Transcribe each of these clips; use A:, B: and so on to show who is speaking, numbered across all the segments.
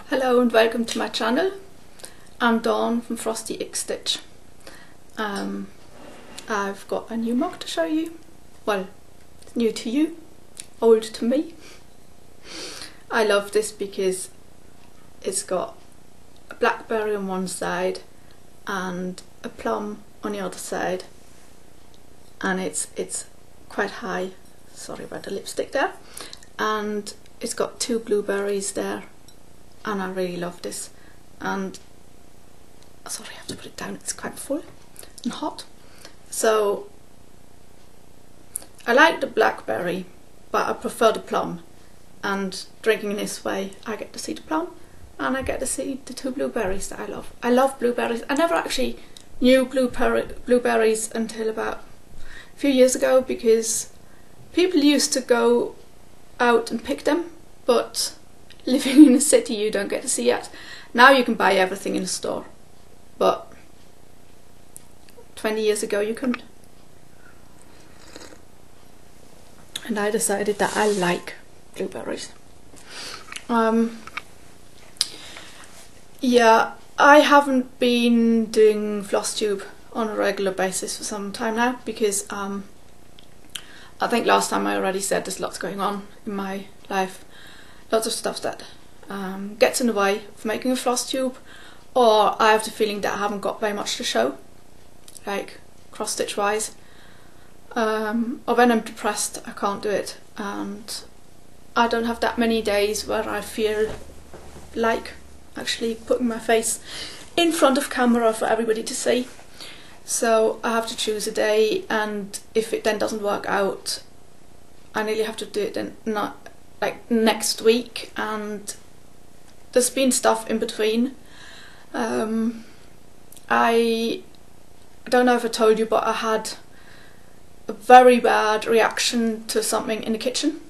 A: Hello and welcome to my channel. I'm Dawn from Shelley Keyxstitch. I've got a new mug to show you. Well, new to you, old to me. I love this because it's got a blackberry on one side and a plum on the other side, and it's quite high. Sorry about the lipstick there. And it's got two blueberries there. And I really love this, and sorry, I have to put it down, it's quite full and hot. So I like the blackberry, but I prefer the plum, and drinking this way I get to see the plum and I get to see the two blueberries that I love. I love blueberries. I never actually knew blueberries until about a few years ago, because people used to go out and pick them, but living in a city you don't get to see it. Now you can buy everything in a store, but 20 years ago you couldn't. And I decided that I like blueberries. Yeah, I haven't been doing Flosstube on a regular basis for some time now, because I think last time I already said there's lots going on in my life. Lots of stuff that gets in the way of making a Flosstube, or I have the feeling that I haven't got very much to show, like cross stitch wise, or when I'm depressed I can't do it, and I don't have that many days where I feel like actually putting my face in front of camera for everybody to see. So I have to choose a day, and if it then doesn't work out, I nearly have to do it then like next week, and there's been stuff in between. I don't know if I told you, but I had a very bad reaction to something in the kitchen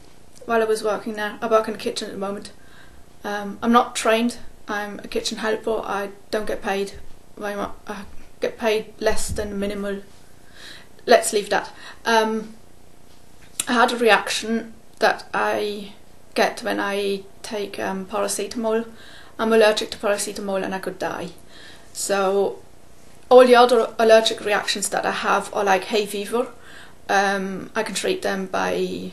A: while I was working there. I work in the kitchen at the moment. I'm not trained, I'm a kitchen helper. I don't get paid very much. I get paid less than minimal. Let's leave that. I had a reaction that I get when I take paracetamol. I'm allergic to paracetamol and I could die. So all the other allergic reactions that I have are like hay fever. I can treat them by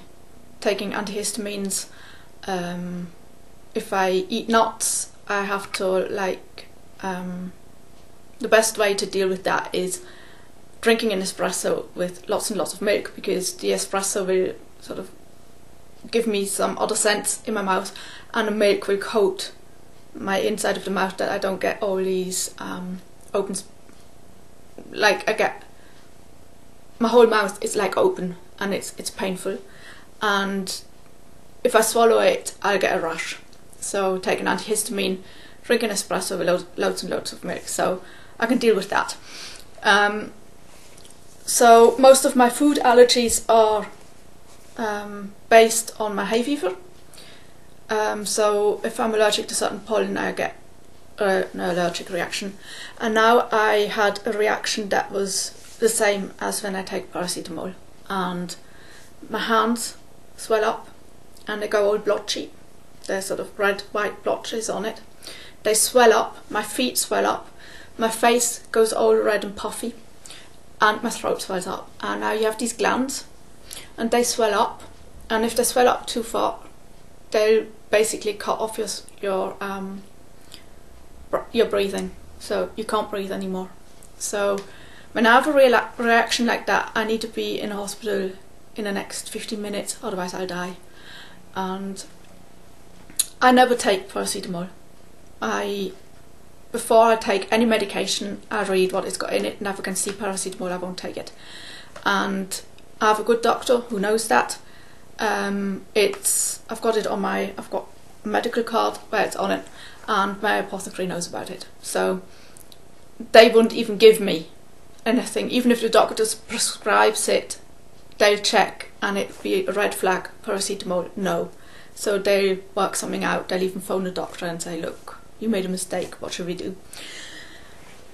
A: taking antihistamines. If I eat nuts, I have to the best way to deal with that is drinking an espresso with lots and lots of milk, because the espresso will sort of give me some other scents in my mouth, and the milk will coat my inside of the mouth, that I don't get all these open, like I get my whole mouth is like open, and it's painful, and if I swallow it I'll get a rash. So take an antihistamine, drink an espresso with loads and loads of milk, so I can deal with that. So most of my food allergies are based on my hay fever. So if I'm allergic to certain pollen, I get an allergic reaction. And now I had a reaction that was the same as when I take paracetamol, and my hands swell up and they go all blotchy. They're sort of red-white blotches on it. They swell up, my feet swell up, my face goes all red and puffy, and my throat swells up. And now you have these glands, and they swell up, and if they swell up too far, they'll basically cut off your breathing, so you can't breathe anymore. So when I have a reaction like that, I need to be in a hospital in the next 15 minutes, otherwise I'll die. And I never take paracetamol. Before I take any medication, I read what it's got in it, and if I can see paracetamol I won't take it. And I have a good doctor who knows that. I've got it on I've got a medical card where it's on it, and my apothecary knows about it. So they wouldn't even give me anything, even if the doctor prescribes it, they'll check and it'd be a red flag, paracetamol, no. So they'll work something out, they'll even phone the doctor and say, look, you made a mistake, what should we do?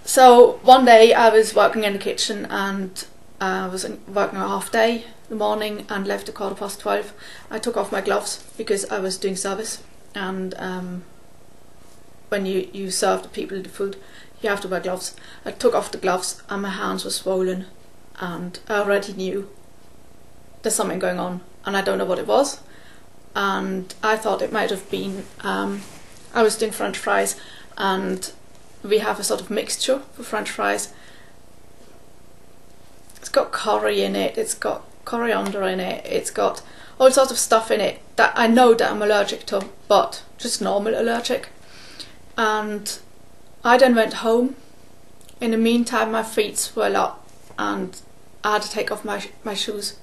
A: So one day I was working in the kitchen, and I was working a half day in the morning and left at 12:15. I took off my gloves because I was doing service, and when you serve the people the food, you have to wear gloves. I took off the gloves and my hands were swollen, and I already knew there's something going on, and I don't know what it was. And I thought it might have been, I was doing French fries, and we have a sort of mixture for French fries. It's got curry in it, it's got coriander in it, it's got all sorts of stuff in it that I know that I'm allergic to, but just normal allergic. And I then went home. In the meantime, my feet swelled up and I had to take off my shoes,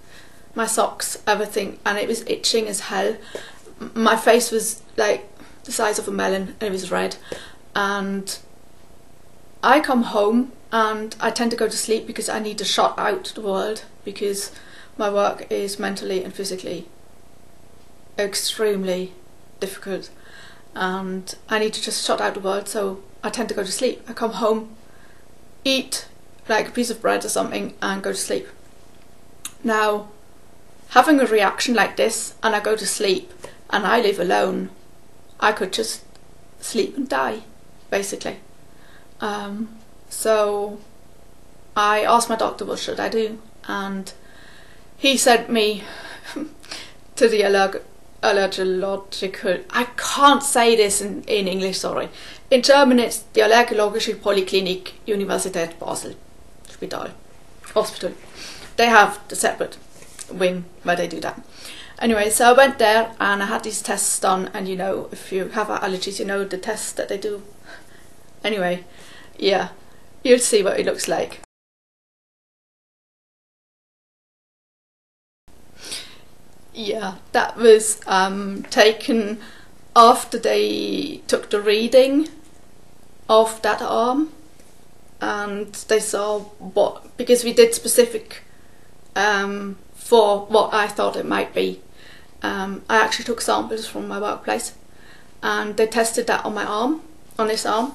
A: my socks, everything, and it was itching as hell. My face was like the size of a melon and it was red. And I come home and I tend to go to sleep because I need to shut out the world, because my work is mentally and physically extremely difficult and I need to just shut out the world, so I tend to go to sleep. I come home, eat like a piece of bread or something and go to sleep. Now, having a reaction like this and I go to sleep and I live alone, I could just sleep and die, basically. So I asked my doctor what should I do, and he sent me to the allergological, I can't say this in English, sorry. In German it's the Allergologische Poliklinik Universität Basel Hospital. They have the separate wing where they do that. Anyway, so I went there and I had these tests done, and you know, if you have allergies, you know the tests that they do. Anyway, yeah, you'll see what it looks like. Yeah, that was taken after they took the reading of that arm, and they saw what, because we did specific for what I thought it might be. I actually took samples from my workplace and they tested that on my arm, on this arm,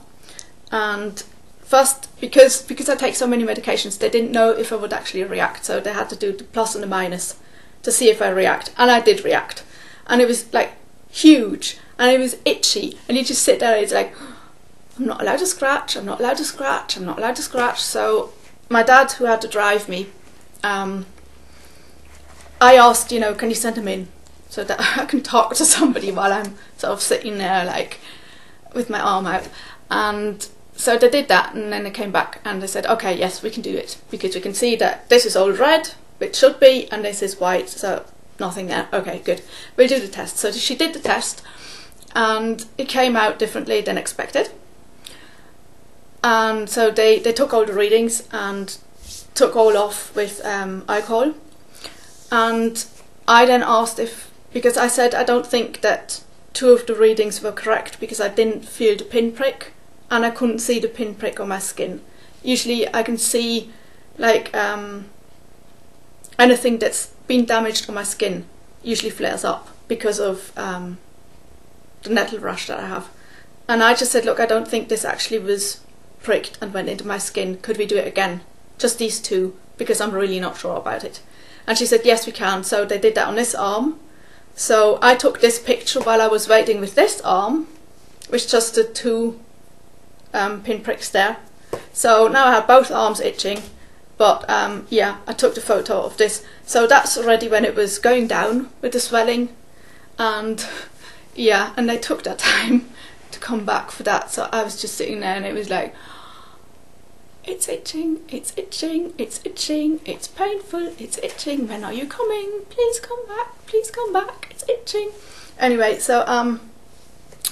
A: and first, because I take so many medications, they didn't know if I would actually react, so they had to do the plus and the minus to see if I react, and I did react, and it was like huge and it was itchy, and you just sit there and it's like, I'm not allowed to scratch, I'm not allowed to scratch, I'm not allowed to scratch. So my dad, who had to drive me, I asked, you know, can you send him in so that I can talk to somebody while I'm sort of sitting there like with my arm out. And so they did that, and then they came back and they said, okay, yes, we can do it, because we can see that this is all red, it should be, and this is white, so nothing there. Okay, good, we'll do the test. So she did the test and it came out differently than expected, and so they took all the readings and took all off with alcohol. And I then asked because I said I don't think that 2 of the readings were correct, because I didn't feel the pinprick and I couldn't see the pinprick on my skin. Usually I can see like anything that's been damaged on my skin usually flares up because of the nettle rash that I have. And I just said, look, I don't think this actually was pricked and went into my skin. Could we do it again? Just these 2, because I'm really not sure about it. And she said, yes, we can. So they did that on this arm. So I took this picture while I was waiting with this arm, which just the 2 pinpricks there. So now I have both arms itching, but yeah, I took the photo of this. So that's already when it was going down with the swelling, and yeah, and they took that time to come back for that. So I was just sitting there and it was like, it's itching, it's itching, it's itching, it's painful, it's itching, when are you coming? Please come back, please come back, it's itching. Anyway, so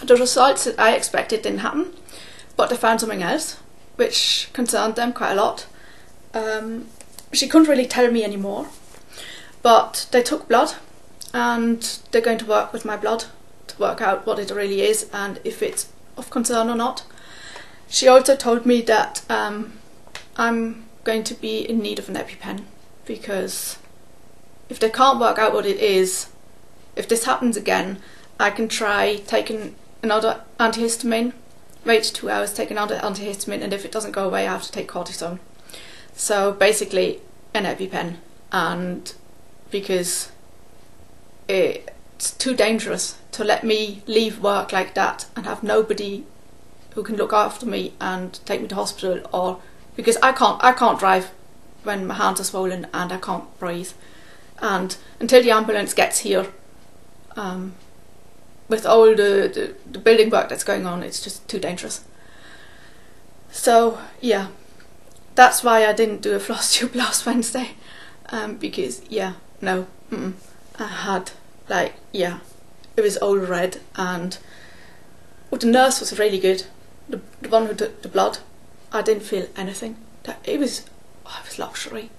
A: the results that I expected didn't happen, but they found something else which concerned them quite a lot. She couldn't really tell me anymore, but they took blood and they're going to work with my blood to work out what it really is and if it's of concern or not. She also told me that I'm going to be in need of an EpiPen, because if they can't work out what it is, if this happens again, I can try taking another antihistamine, wait 2 hours, take another antihistamine, and if it doesn't go away I have to take cortisone. So basically an EpiPen, and because it's too dangerous to let me leave work like that and have nobody who can look after me and take me to hospital, or because I can't drive when my hands are swollen and I can't breathe, and until the ambulance gets here, with all the building work that's going on, it's just too dangerous. So yeah, that's why I didn't do a Flosstube last Wednesday, because yeah, no, I had, like, yeah, it was all red, and the nurse was really good, the one who took the blood. I didn't feel anything. It was luxury,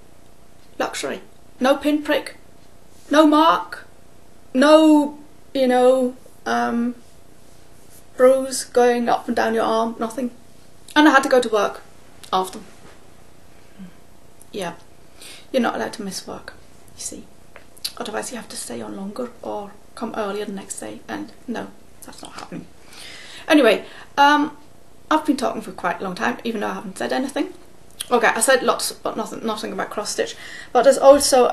A: no pinprick, no mark, no, you know, bruise going up and down your arm, nothing. And I had to go to work after. Yeah, you're not allowed to miss work, you see. Otherwise you have to stay on longer or come earlier the next day, and no, that's not happening. Anyway, I've been talking for quite a long time, even though I haven't said anything. Okay, I said lots, but nothing about cross stitch. But there's also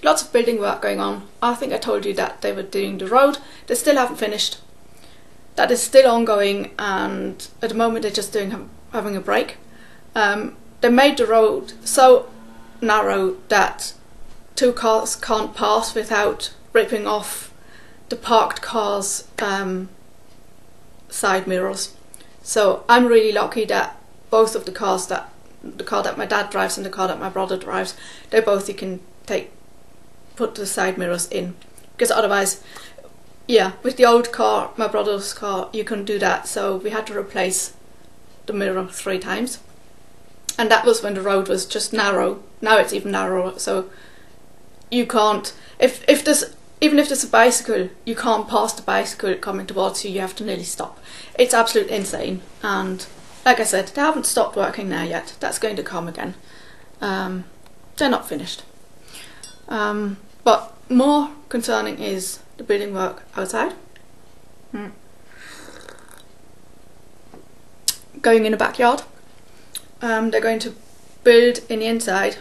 A: lots of building work going on. I think I told you that they were doing the road. They still haven't finished. That is still ongoing, and at the moment they're just having a break. They made the road so narrow that 2 cars can't pass without ripping off the parked cars' side mirrors. So I'm really lucky that both of the cars, the car that my dad drives and the car that my brother drives, they both, you can put the side mirrors in, because otherwise, yeah, with the old car, my brother's car, you couldn't do that, so we had to replace the mirror 3 times. And that was when the road was just narrow. Now it's even narrower, so you can't, even if there's a bicycle, you can't pass the bicycle coming towards you, you have to nearly stop. It's absolutely insane, and like I said, they haven't stopped working there yet. That's going to come again. They're not finished. But more concerning is the building work outside. Going in the backyard. They're going to build in the inside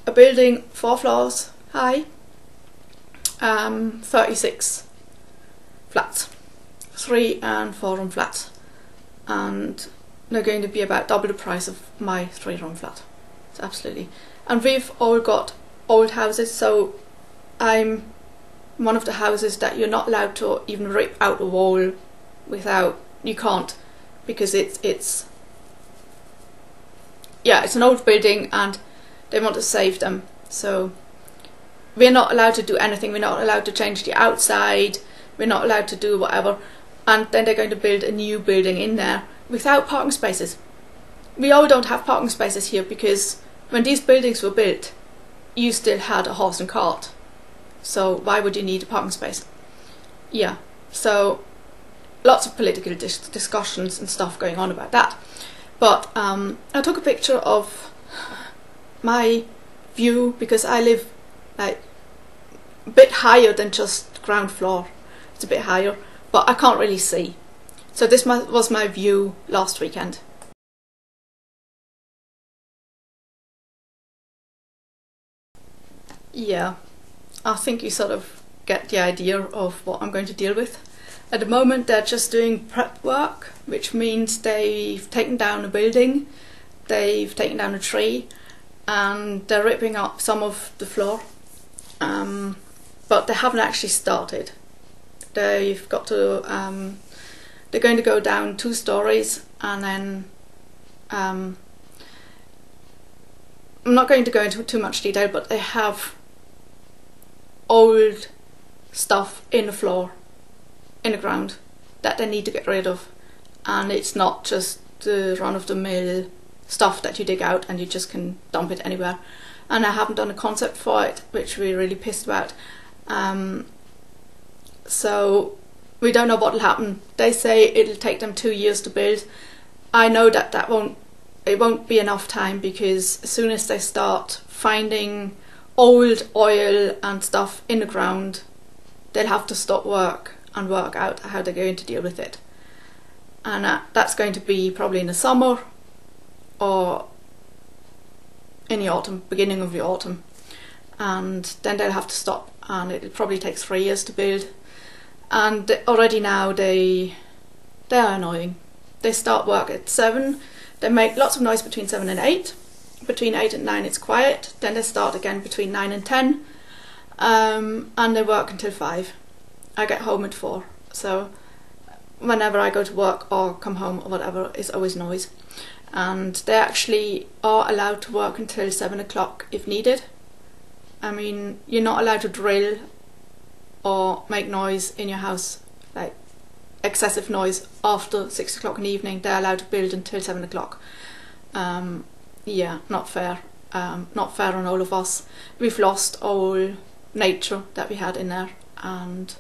A: a building 4 floors high, 36 flats, 3 and 4 room flats, and they're going to be about double the price of my 3-room flat. It's absolutely, and we've all got old houses, so I'm one of the houses that you're not allowed to even rip out a wall without, you can't, because it's yeah, it's an old building and they want to save them, so we're not allowed to do anything. We're not allowed to change the outside, we're not allowed to do whatever, and then they're going to build a new building in there without parking spaces. We all don't have parking spaces here, because when these buildings were built, you still had a horse and cart, so why would you need a parking space? Yeah, so lots of political discussions and stuff going on about that. But I took a picture of my view, because I live like a bit higher than just ground floor. It's a bit higher, but I can't really see. So this was my view last weekend. Yeah, I think you sort of get the idea of what I'm going to deal with. At the moment they're just doing prep work, which means they've taken down a building, they've taken down a tree, and they're ripping up some of the floor. But they haven't actually started. They've got to, they're going to go down 2 stories, and then I'm not going to go into too much detail, but they have old stuff in the floor, in the ground, that they need to get rid of, and it's not just the run-of-the-mill stuff that you dig out and you just can dump it anywhere. And I haven't done a concept for it, which we're really pissed about. So we don't know what will happen. They say it'll take them 2 years to build. I know that it won't be enough time, because as soon as they start finding old oil and stuff in the ground, they'll have to stop work and work out how they're going to deal with it. And that's going to be probably in the summer or in the autumn, beginning of the autumn. And then they'll have to stop, and it probably takes 3 years to build. And already now they They are annoying. They start work at 7, they make lots of noise between 7 and 8. Between 8 and 9 it's quiet, then they start again between 9 and 10, and they work until 5. I get home at 4, so whenever I go to work or come home or whatever, it's always noise. And they actually are allowed to work until 7 o'clock if needed. I mean, you're not allowed to drill or make noise in your house, like excessive noise, after 6 o'clock in the evening. They're allowed to build until 7 o'clock. Yeah, not fair. Not fair on all of us. We've lost all nature that we had in there, and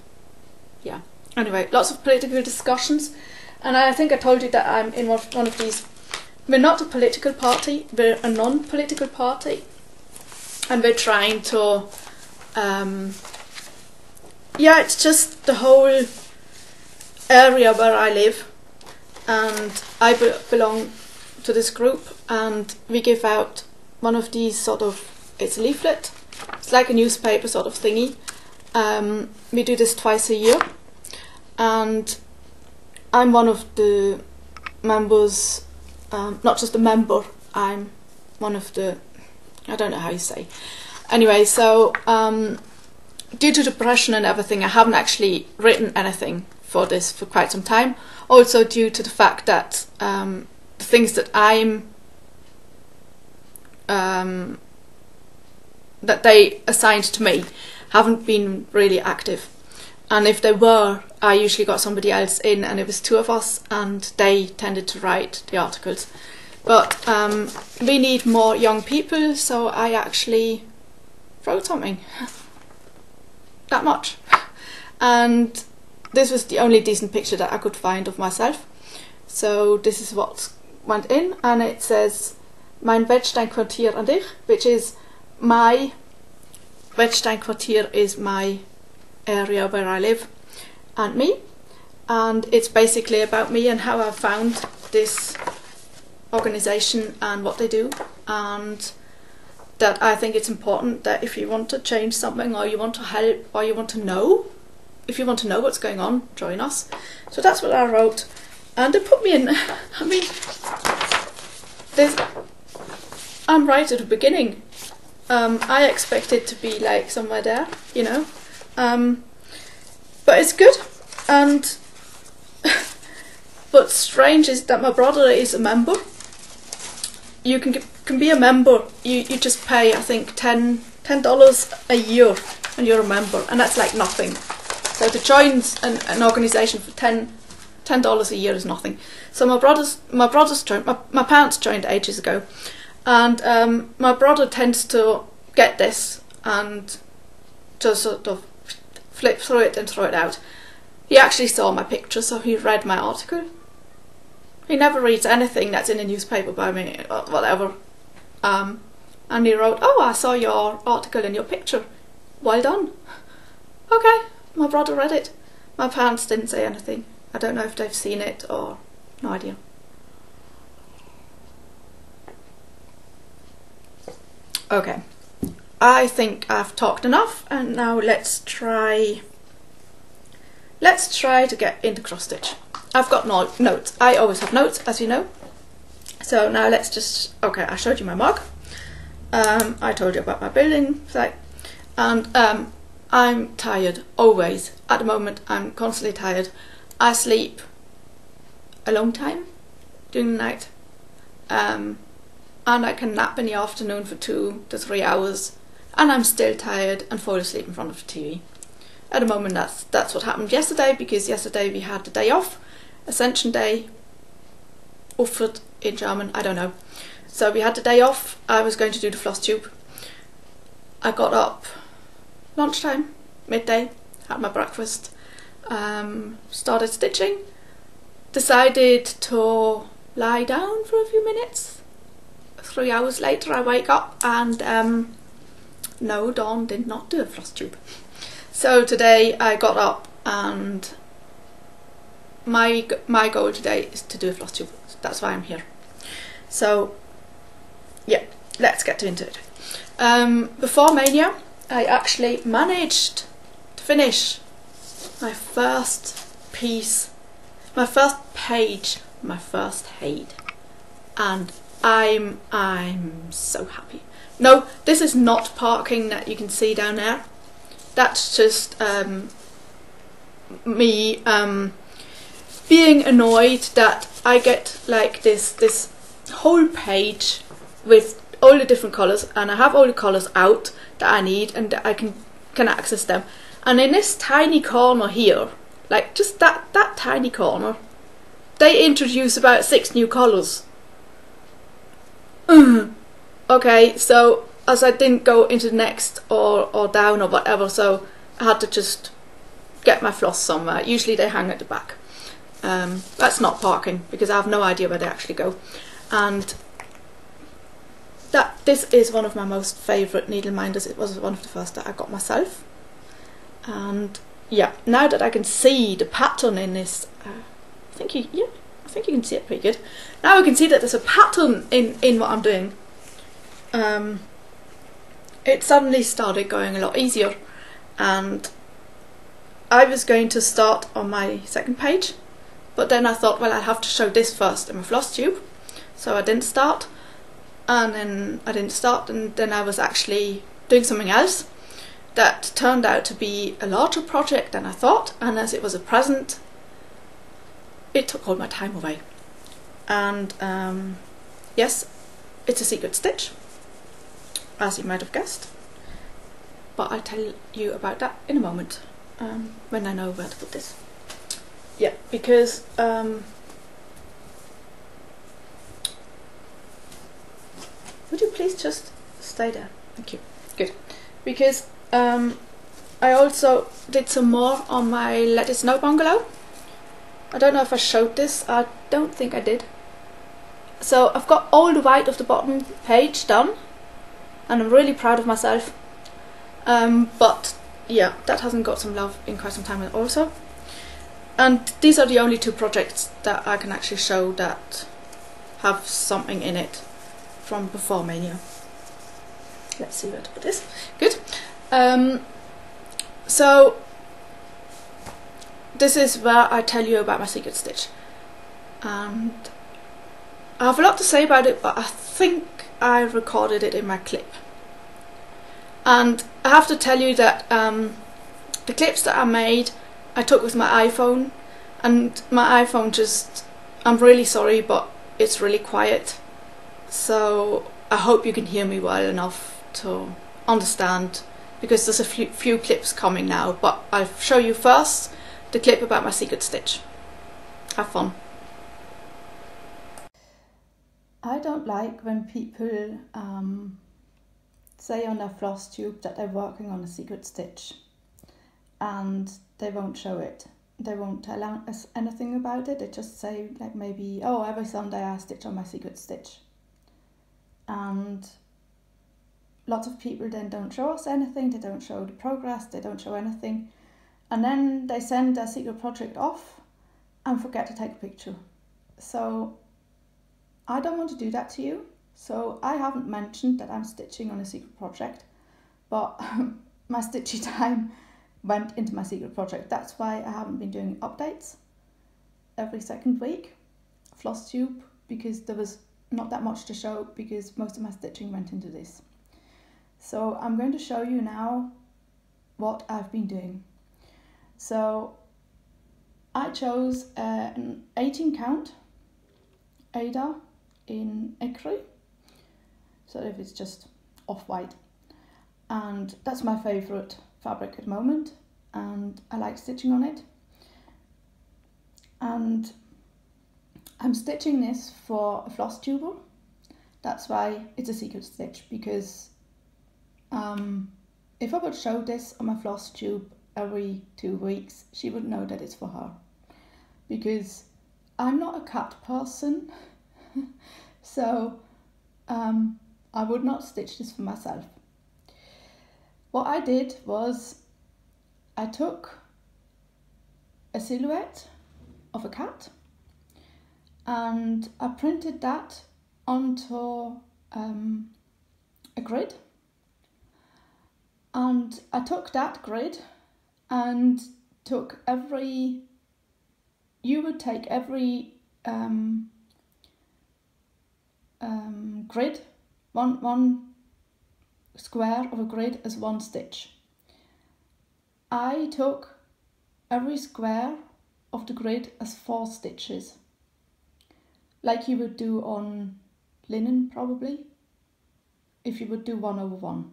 A: yeah. Anyway, lots of political discussions, and I think I told you that I'm in one of these. We're not a political party, we're a non-political party, and we're trying to, yeah, it's just the whole area where I live, and I belong to this group, and we give out one of these sort of, it's a leaflet, it's like a newspaper sort of thingy. We do this twice a year, and I'm one of the members. Not just a member, I'm one of the, I don't know how you say. Anyway, so due to depression and everything, I haven't actually written anything for this for quite some time. Also due to the fact that the things that that they assigned to me haven't been really active. And if they were, I usually got somebody else in, and it was 2 of us, and they tended to write the articles. But we need more young people, so I actually wrote something. That much. And this was the only decent picture that I could find of myself. So this is what went in, and it says, Mein Wettsteinkwartier an dich, which is my Wettsteinkwartier is my area where I live, and me, and it's basically about me and how I found this organisation and what they do, and that I think it's important that if you want to change something, or you want to help, or you want to know, if you want to know what's going on, join us. So that's what I wrote, and it put me in. I mean, I'm right at the beginning. I expected to be like somewhere there, you know. But it's good, and what's strange is that my brother is a member. You can be a member. You just pay, I think, $10 a year when you're a member, and that's like nothing. So to join an organisation for $10 a year is nothing. So my brothers joined. My parents joined ages ago, and my brother tends to get this and just sort of flip through it and throw it out. He actually saw my picture, so he read my article. He never reads anything that's in a newspaper by me, or whatever. And he wrote, "Oh, I saw your article and your picture. Well done." Okay, my brother read it. My parents didn't say anything. I don't know if they've seen it or no idea. Okay. I think I've talked enough, and now let's try to get into cross stitch. I've got notes. I always have notes, as you know. So now let's just, okay, I showed you my mug. I told you about my building site, and I'm tired always. At the moment, I'm constantly tired. I sleep a long time during the night, and I can nap in the afternoon for 2 to 3 hours. And I'm still tired and fall asleep in front of the TV. At the moment, that's what happened yesterday, because yesterday we had the day off, Ascension Day, Uffert in German, I don't know. So we had the day off. I was going to do the Flosstube. I got up lunchtime, midday, had my breakfast, started stitching, decided to lie down for a few minutes. 3 hours later I wake up, and no, Dawn did not do a Flosstube. So today I got up, and my goal today is to do a Flosstube. That's why I'm here. So yeah, let's get into it. Before Maynia, I actually managed to finish my first piece my first page, my first head, and I'm so happy. No, this is not parking that you can see down there. That's just me being annoyed that I get like this whole page with all the different colours, and I have all the colours out that I need and that I can access them. And in this tiny corner here, like just that tiny corner, they introduce about 6 new colours. Okay, so as I didn't go into the next or down or whatever, so I had to just get my floss somewhere. Usually they hang at the back. That's not parking because I have no idea where they actually go. And this is one of my most favourite needle minders. It was one of the first that I got myself. And yeah, now that I can see the pattern in this, I think you can see it pretty good. Now I can see that there's a pattern in what I'm doing. It suddenly started going a lot easier, and I was going to start on my second page, but then I thought, well, I have to show this first in my Flosstube, so I didn't start, and then I didn't start, and then I was actually doing something else that turned out to be a larger project than I thought, and as it was a present, it took all my time away. And yes, it's a secret stitch, as you might have guessed, but I'll tell you about that in a moment, when I know where to put this. Yeah, because would you please just stay there? Thank you. Good. Because I also did some more on my Let It Snow bungalow. I don't know if I showed this. I don't think I did. So I've got all the white of the bottom page done, and I'm really proud of myself. But yeah, that hasn't got some love in quite some time also. And these are the only 2 projects that I can actually show that have something in it from before Maynia. Let's see where to put this. Good. So this is where I tell you about my secret stitch, and I have a lot to say about it, but I think I recorded it in my clip. And I have to tell you that the clips that I made, I took with my iPhone, and my iPhone just, I'm really sorry, but it's really quiet. So I hope you can hear me well enough to understand, because there's a few clips coming now, but I'll show you first the clip about my secret stitch. Have fun. I don't like when people say on their Flosstube that they're working on a secret stitch and they won't show it. They won't tell us anything about it. They just say, like, maybe, oh, every Sunday I stitch on my secret stitch. And lots of people then don't show us anything. They don't show the progress. They don't show anything. And then they send their secret project off and forget to take a picture. So I don't want to do that to you. So I haven't mentioned that I'm stitching on a secret project, but my stitchy time went into my secret project. That's why I haven't been doing updates every second week, Flosstube, because there was not that much to show, because most of my stitching went into this. So I'm going to show you now what I've been doing. So I chose an 18 count Ada in ecru, so if it's just off-white, and that's my favourite fabric at the moment, and I like stitching on it. And I'm stitching this for a Flosstuber. That's why it's a secret stitch, because if I would show this on my Flosstube every 2 weeks, she would know that it's for her, because I'm not a cat person. So I would not stitch this for myself. What I did was I took a silhouette of a cat and I printed that onto a grid, and I took that grid and took every you would take every grid, one square of a grid as one stitch. I took every square of the grid as 4 stitches, like you would do on linen probably, if you would do 1 over 1.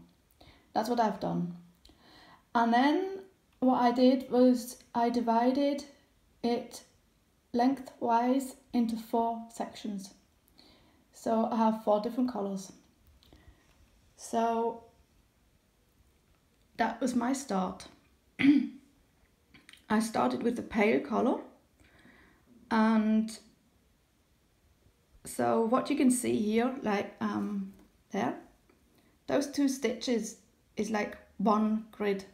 A: That's what I've done. And then what I did was I divided it lengthwise into 4 sections. So I have 4 different colours. So that was my start. I started with the pale colour, and so what you can see here, like there, those 2 stitches is like 1 grid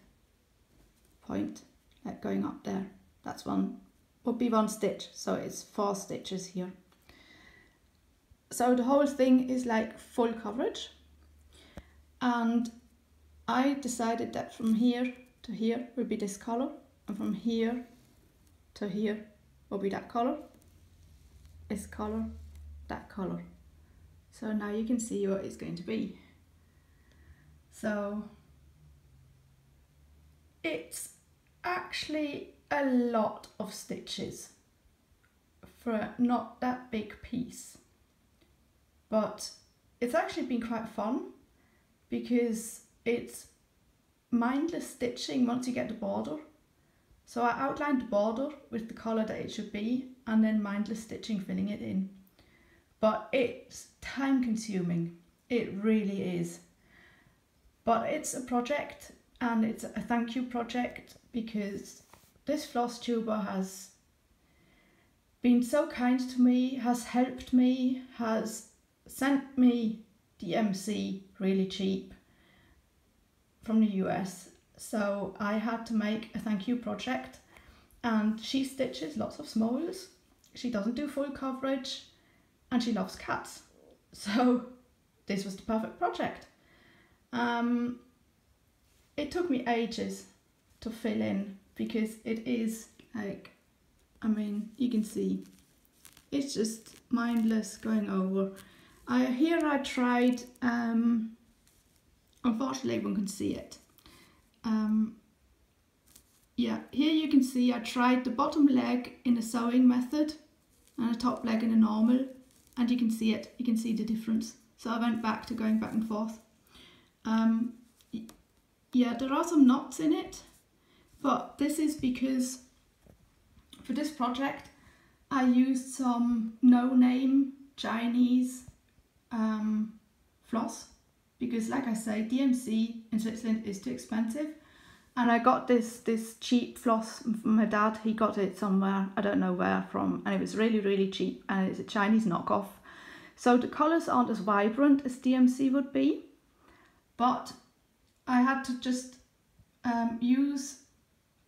A: point, like going up there. That's would be 1 stitch, so it's 4 stitches here. So the whole thing is like full coverage, and I decided that from here to here will be this colour, and from here to here will be that colour, this colour, that colour. So now you can see what it's going to be. So it's actually a lot of stitches for not that big piece, but it's actually been quite fun because it's mindless stitching once you get the border. So I outlined the border with the colour that it should be, and then mindless stitching filling it in. But it's time consuming, it really is. But it's a project, and it's a thank you project, because this Flosstuber has been so kind to me, has helped me, has sent me DMC really cheap from the US. So I had to make a thank you project, and she stitches lots of smalls. She doesn't do full coverage, and she loves cats. So this was the perfect project. It took me ages to fill in because it is like, I mean, you can see, it's just mindless going over. Here I tried, unfortunately one can see it. Yeah, here you can see I tried the bottom leg in a sewing method and the top leg in a normal, and you can see it, you can see the difference. So I went back to going back and forth. Yeah, there are some knots in it, but this is because for this project I used some no-name Chinese floss, because like I say, DMC in Switzerland is too expensive, and I got this cheap floss from my dad. He got it somewhere, I don't know where from, and it was really cheap, and it's a Chinese knockoff. So the colours aren't as vibrant as DMC would be, but I had to just use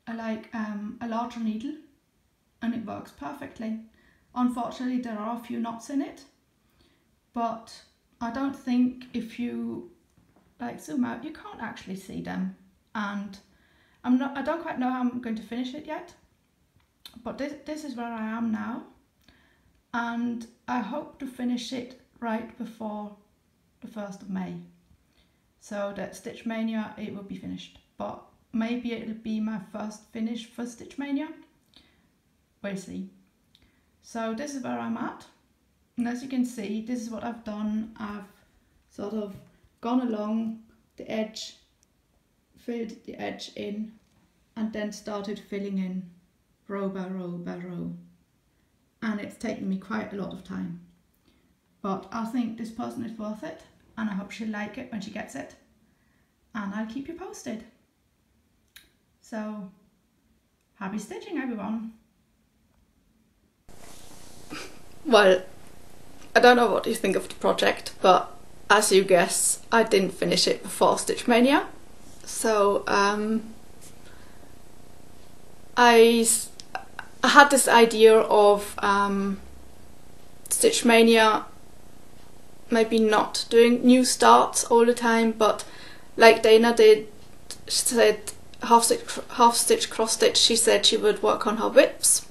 A: a larger needle, and it works perfectly. Unfortunately there are a few knots in it, but I don't think if you zoom out you can't actually see them, and I don't quite know how I'm going to finish it yet, but this is where I am now, and I hope to finish it right before the 1st of May. So that Stitch Maynia, it will be finished, but maybe it'll be my first finish for Stitch Maynia. We'll see. So this is where I'm at, and as you can see, this is what I've done. I've sort of gone along the edge, filled the edge in, and then started filling in row by row by row, and it's taken me quite a lot of time, but I think this person is worth it, and I hope she'll like it when she gets it, and I'll keep you posted. So happy stitching, everyone.
B: Well, I don't know what you think of the project, but as you guess, I didn't finish it before Stitch Maynia. So I had this idea of Stitch Maynia maybe not doing new starts all the time, but like Dana did, she said half stitch, cross stitch, she said she would work on her whips.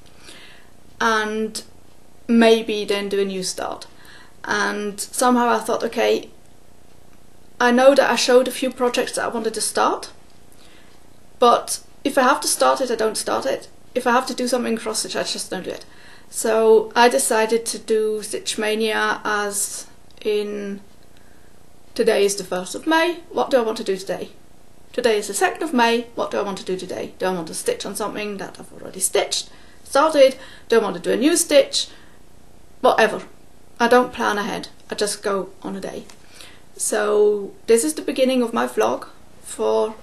B: and maybe then do a new start. And somehow I thought, okay, I know that I showed a few projects that I wanted to start, but if I have to start it, I don't start it. If I have to do something cross stitch, I just don't do it. So I decided to do Stitch Maynia, as in today is the 1st of May, what do I want to do today? Today is the 2nd of May, what do I want to do today? Do I want to stitch on something that I've already started? Do I want to do a new stitch? Whatever. I don't plan ahead, I just go on a day. So this is the beginning of my vlog for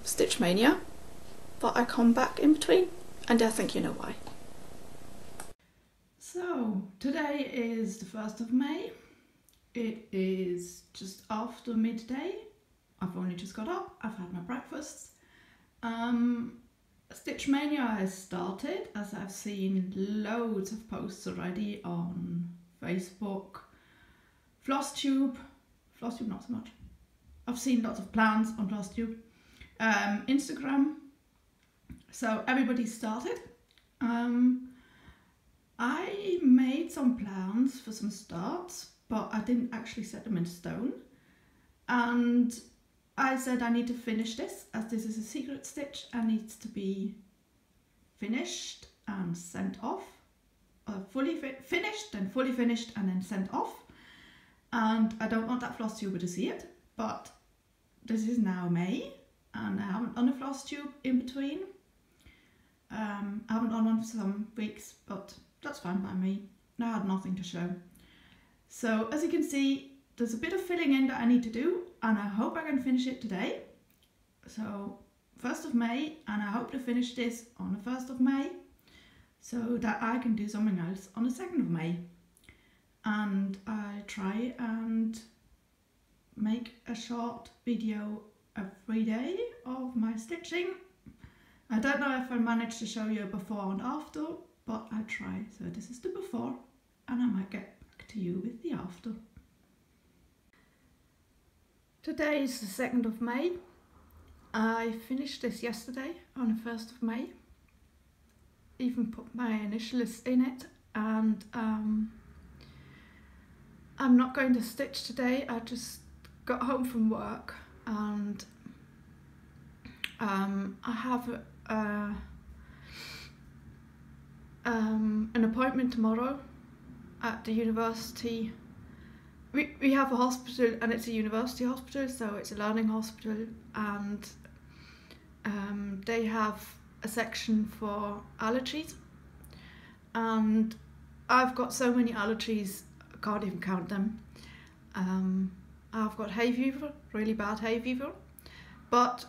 B: Stitch Maynia, but I come back in between, and I think you know why. So today is the 1st of May. It is just after midday. I've only just got up, I've had my breakfast. Stitch Maynia has started, as I've seen loads of posts already on Facebook, Flosstube not so much. I've seen lots of plans on Flosstube, Instagram, so everybody started. I made some plans for some starts, but I didn't actually set them in stone, and I said I need to finish this, as this is a secret stitch and needs to be finished and sent off. Fully finished, then fully finished, and then sent off. And I don't want that floss tuber to see it, but this is now May, and I haven't done a floss tube in between. I haven't done one for some weeks, but that's fine by me. I had nothing to show. So as you can see, there's a bit of filling in that I need to do, and I hope I can finish it today. So 1st of May, and I hope to finish this on the 1st of May, so that I can do something else on the 2nd of May. And I try and make a short video every day of my stitching. I don't know if I managed to show you before and after, but I try. So this is the before, and I might get back to you with the after. Today is the 2nd of May. I finished this yesterday on the 1st of May. Even put my initials in it, and I'm not going to stitch today. I just got home from work, and I have an appointment tomorrow at the university. We have a hospital, and it's a university hospital, so it's a learning hospital, and they have a section for allergies, and I've got so many allergies I can't even count them. I've got hay fever, really bad hay fever, but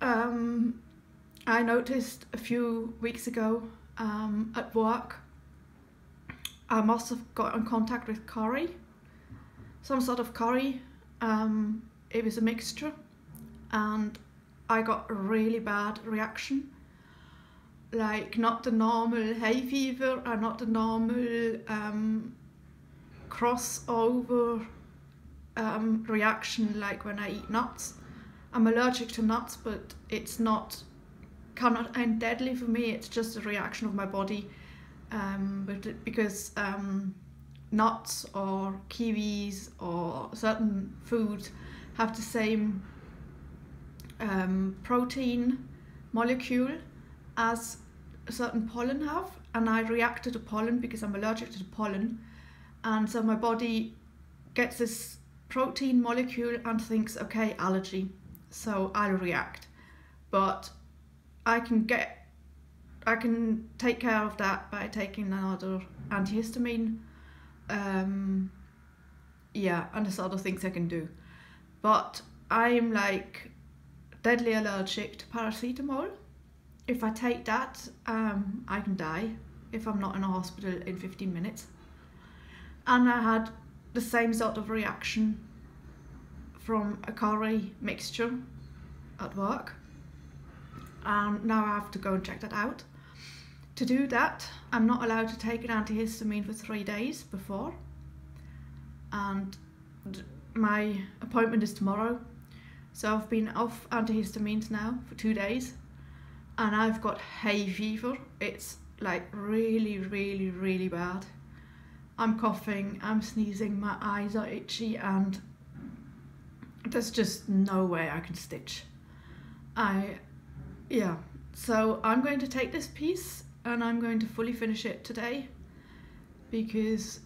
B: I noticed a few weeks ago at work, I must have got in contact with curry, some sort of curry. It was a mixture, and I got a really bad reaction, like not the normal hay fever and not the normal crossover reaction like when I eat nuts. I'm allergic to nuts, but it's cannot end deadly for me. It's just a reaction of my body, because nuts or kiwis or certain foods have the same protein molecule as certain pollen have, and I react to the pollen because I'm allergic to the pollen, and so my body gets this protein molecule and thinks, okay, allergy, so I'll react. But I can take care of that by taking another antihistamine. Yeah, and there's other things I can do, but I'm like deadly allergic to paracetamol. If I take that, I can die if I'm not in a hospital in 15 minutes. And I had the same sort of reaction from a curry mixture at work, and now I have to go and check that out. To do that, I'm not allowed to take an antihistamine for 3 days before, and my appointment is tomorrow, so I've been off antihistamines now for 2 days, and I've got hay fever. It's like really bad. I'm coughing, I'm sneezing, my eyes are itchy, and there's just no way I can stitch. Yeah, so I'm going to take this piece and I'm going to fully finish it today, because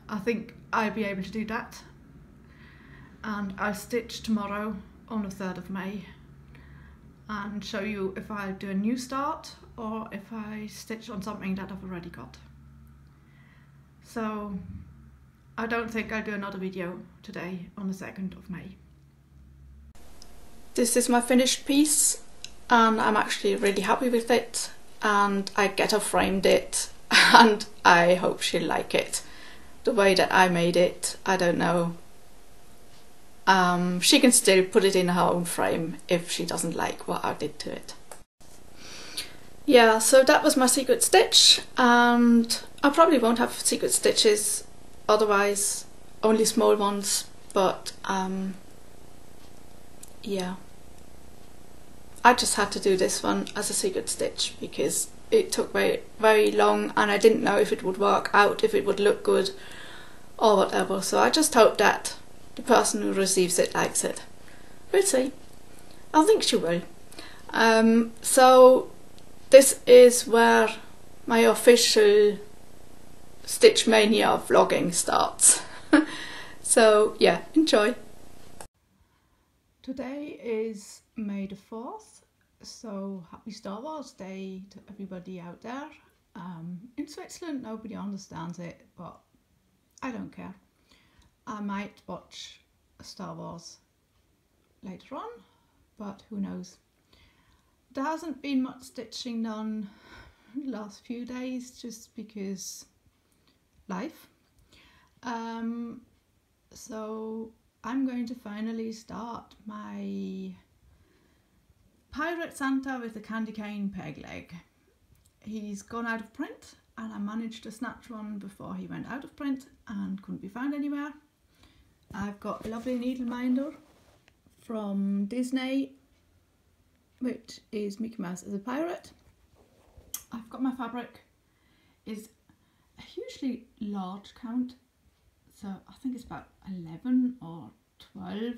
B: I think I'll be able to do that. And I'll stitch tomorrow on the 3rd of May and show you if I do a new start or if I stitch on something that I've already got. So I don't think I'll do another video today on the 2nd of May.
A: This is my finished piece and I'm actually really happy with it, and I get her framed it and I hope she'll like it. The way that I made it, I don't know. She can still put it in her own frame if she doesn't like what I did to it. Yeah, so that was my secret stitch, and I probably won't have secret stitches otherwise, only small ones, but yeah. I just had to do this one as a secret stitch because it took very long and I didn't know if it would work out, if it would look good or whatever, so I just hope that the person who receives it likes it. We'll see. I think she will. So this is where my official Stitch Mania vlogging starts. So yeah, enjoy.
B: Today is May the 4th, so happy Star Wars Day to everybody out there. In Switzerland nobody understands it, but I don't care. I might watch Star Wars later on, but who knows. There hasn't been much stitching done the last few days just because life. So I'm going to finally start my Pirate Santa with the candy cane peg leg. He's gone out of print and I managed to snatch one before he went out of print and couldn't be found anywhere. I've got a lovely needle minder from Disney, which is Mickey Mouse as a pirate. I've got my fabric, is a hugely large count, so I think it's about 11 or 12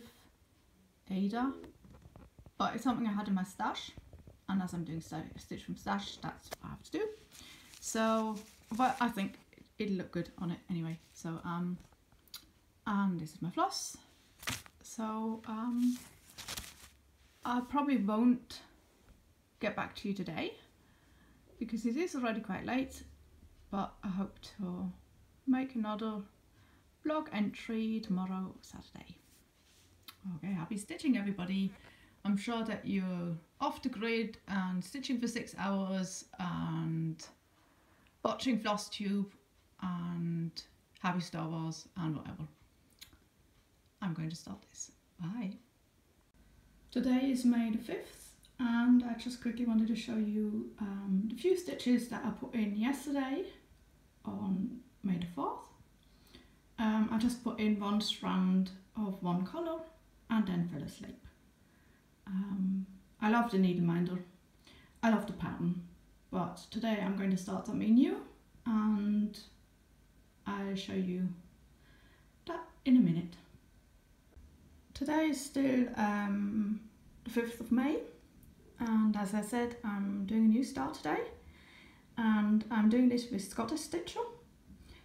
B: Ada, but it's something I had in my stash, and as I'm doing stitch from stash, that's what I have to do. So, but I think it'll look good on it anyway. So and this is my floss. So I probably won't get back to you today because it is already quite late, but I hope to make another blog entry tomorrow, Saturday. Okay, happy stitching everybody. I'm sure that you're off the grid and stitching for 6 hours and watching Flosstube and happy Star Wars and whatever. I'm going to start this. Bye. Today is May the 5th and I just quickly wanted to show you the few stitches that I put in yesterday on May the 4th. I just put in one strand of one colour and then fell asleep. I love the needle minder, I love the pattern, but today I'm going to start something new and I'll show you that in a minute. Today is still the 5th of May, and as I said, I'm doing a new start today, and I'm doing this with Scottish Stitcher.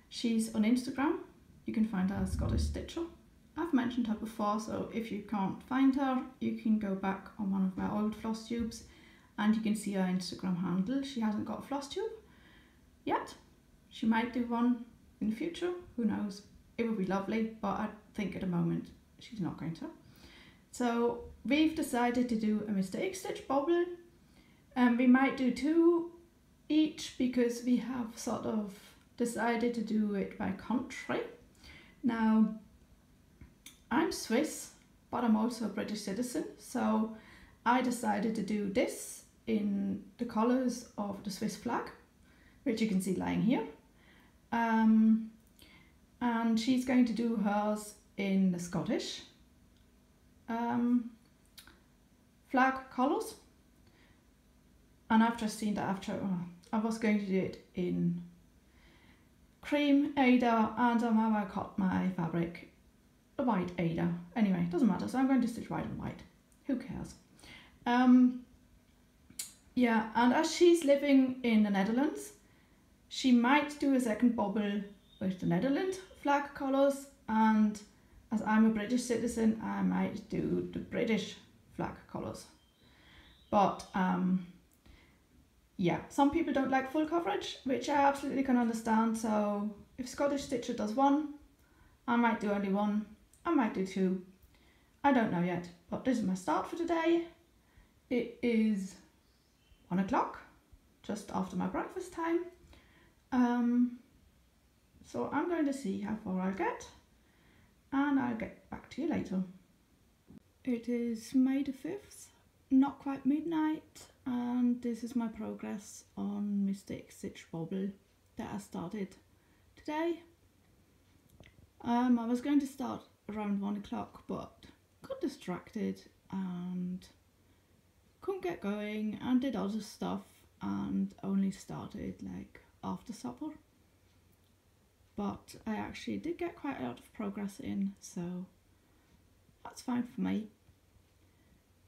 B: She's on Instagram, you can find her as Scottish Stitcher. I've mentioned her before, so if you can't find her, you can go back on one of my old floss tubes and you can see her Instagram handle. She hasn't got a floss tube yet. She might do one in the future, who knows. It would be lovely, but I think at the moment she's not going to. So we've decided to do a Mr. Keyxstitch Bauble, and we might do 2 each because we have sort of decided to do it by country. Now, I'm Swiss, but I'm also a British citizen, so I decided to do this in the colours of the Swiss flag, which you can see lying here. And she's going to do hers in the Scottish flag colours. And I've just seen that I was going to do it in cream Ada, and somehow I cut my fabric a white Ada. Anyway, it doesn't matter, so I'm going to stitch white and white. Who cares? Yeah, and as she's living in the Netherlands, she might do a second bauble with the Netherlands flag colours, and as I'm a British citizen, I might do the British flag colours. But yeah, some people don't like full coverage, which I absolutely can understand. So if Scottish Stitcher does one, I might do only one, I might do two. I don't know yet, but this is my start for today. It is 1 o'clock, just after my breakfast time. So I'm going to see how far I'll get, and I'll get back to you later. It is May the 5th, not quite midnight, and this is my progress on my Keyxstitch Bauble that I started today. I was going to start around 1 o'clock, but got distracted and couldn't get going and did other stuff, and only started like after supper. But I actually did get quite a lot of progress in, so that's fine for me.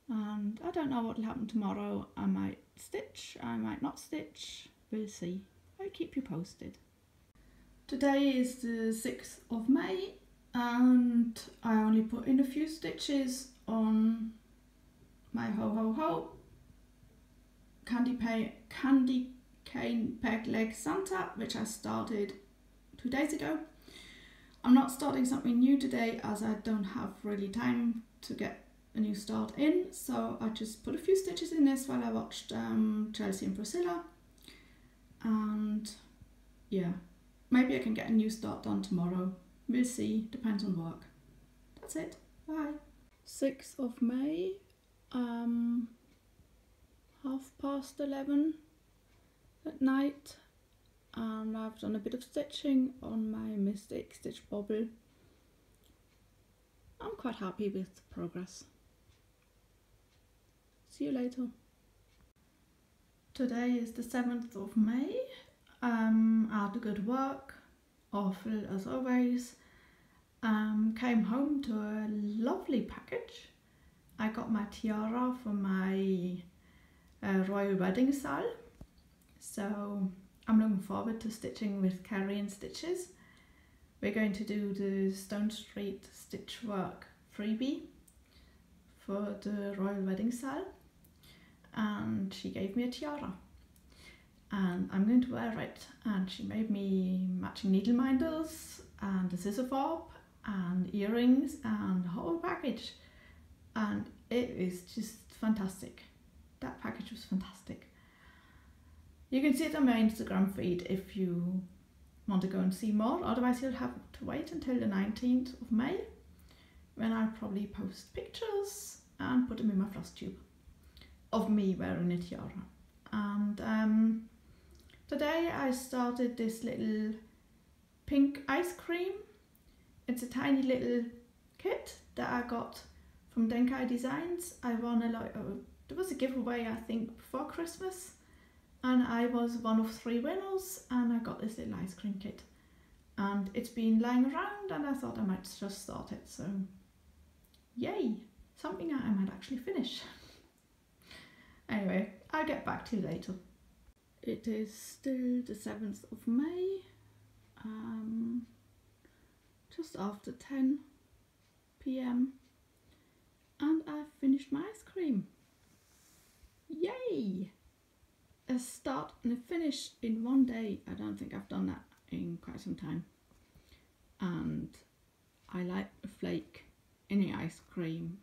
B: And I don't know what will happen tomorrow. I might stitch, I might not stitch, we'll see. I'll keep you posted. Today is the 6th of May, and I only put in a few stitches on my Ho Ho Ho candy cane peg leg Santa, which I started 2 days ago. I'm not starting something new today as I don't have really time to get a new start in, so I just put a few stitches in this while I watched Chelsea and Priscilla, and yeah, maybe I can get a new start done tomorrow. We'll see, depends on work. That's it, bye. 6th of May, 11:30 at night, and I've done a bit of stitching on my Keyxstitch Bauble. I'm quite happy with the progress. See you later. Today is the 7th of May. I had a good work, awful as always. Came home to a lovely package. I got my tiara for my Royal Wedding SAL, so I'm looking forward to stitching with Kerry and Stitches. We're going to do the Stone Street Stitchwork Freebie for the Royal Wedding SAL, and she gave me a tiara and I'm going to wear it, and she made me matching needle minders and a scissor fob and earrings and the whole package, and it is just fantastic. That package was fantastic. You can see it on my Instagram feed if you want to go and see more, otherwise you'll have to wait until the 19th of May when I'll probably post pictures and put them in my Flosstube of me wearing a tiara. And today I started this little pink ice cream. It's a tiny little kit that I got from Denkai Designs. I won there was a giveaway I think before Christmas, and I was one of 3 winners, and I got this little ice cream kit, and it's been lying around and I thought I might just start it, so yay, something I might actually finish. Anyway, I'll get back to you later. It is still the 7th of May, just after 10 PM, and I've finished my ice cream. Yay! A start and a finish in one day. I don't think I've done that in quite some time. And I like a flake in the ice cream,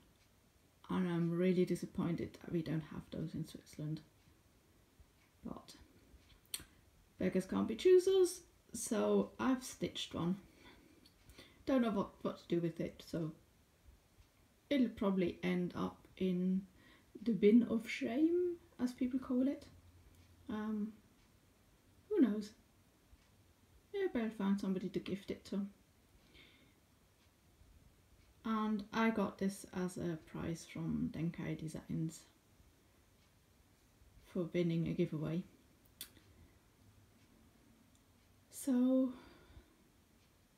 B: and I'm really disappointed that we don't have those in Switzerland. But beggars can't be choosers, so I've stitched one. Don't know what to do with it, so it'll probably end up in the bin of shame, as people call it. Who knows? Maybe I'll find somebody to gift it to. And I got this as a prize from Denkai Designs for winning a giveaway. So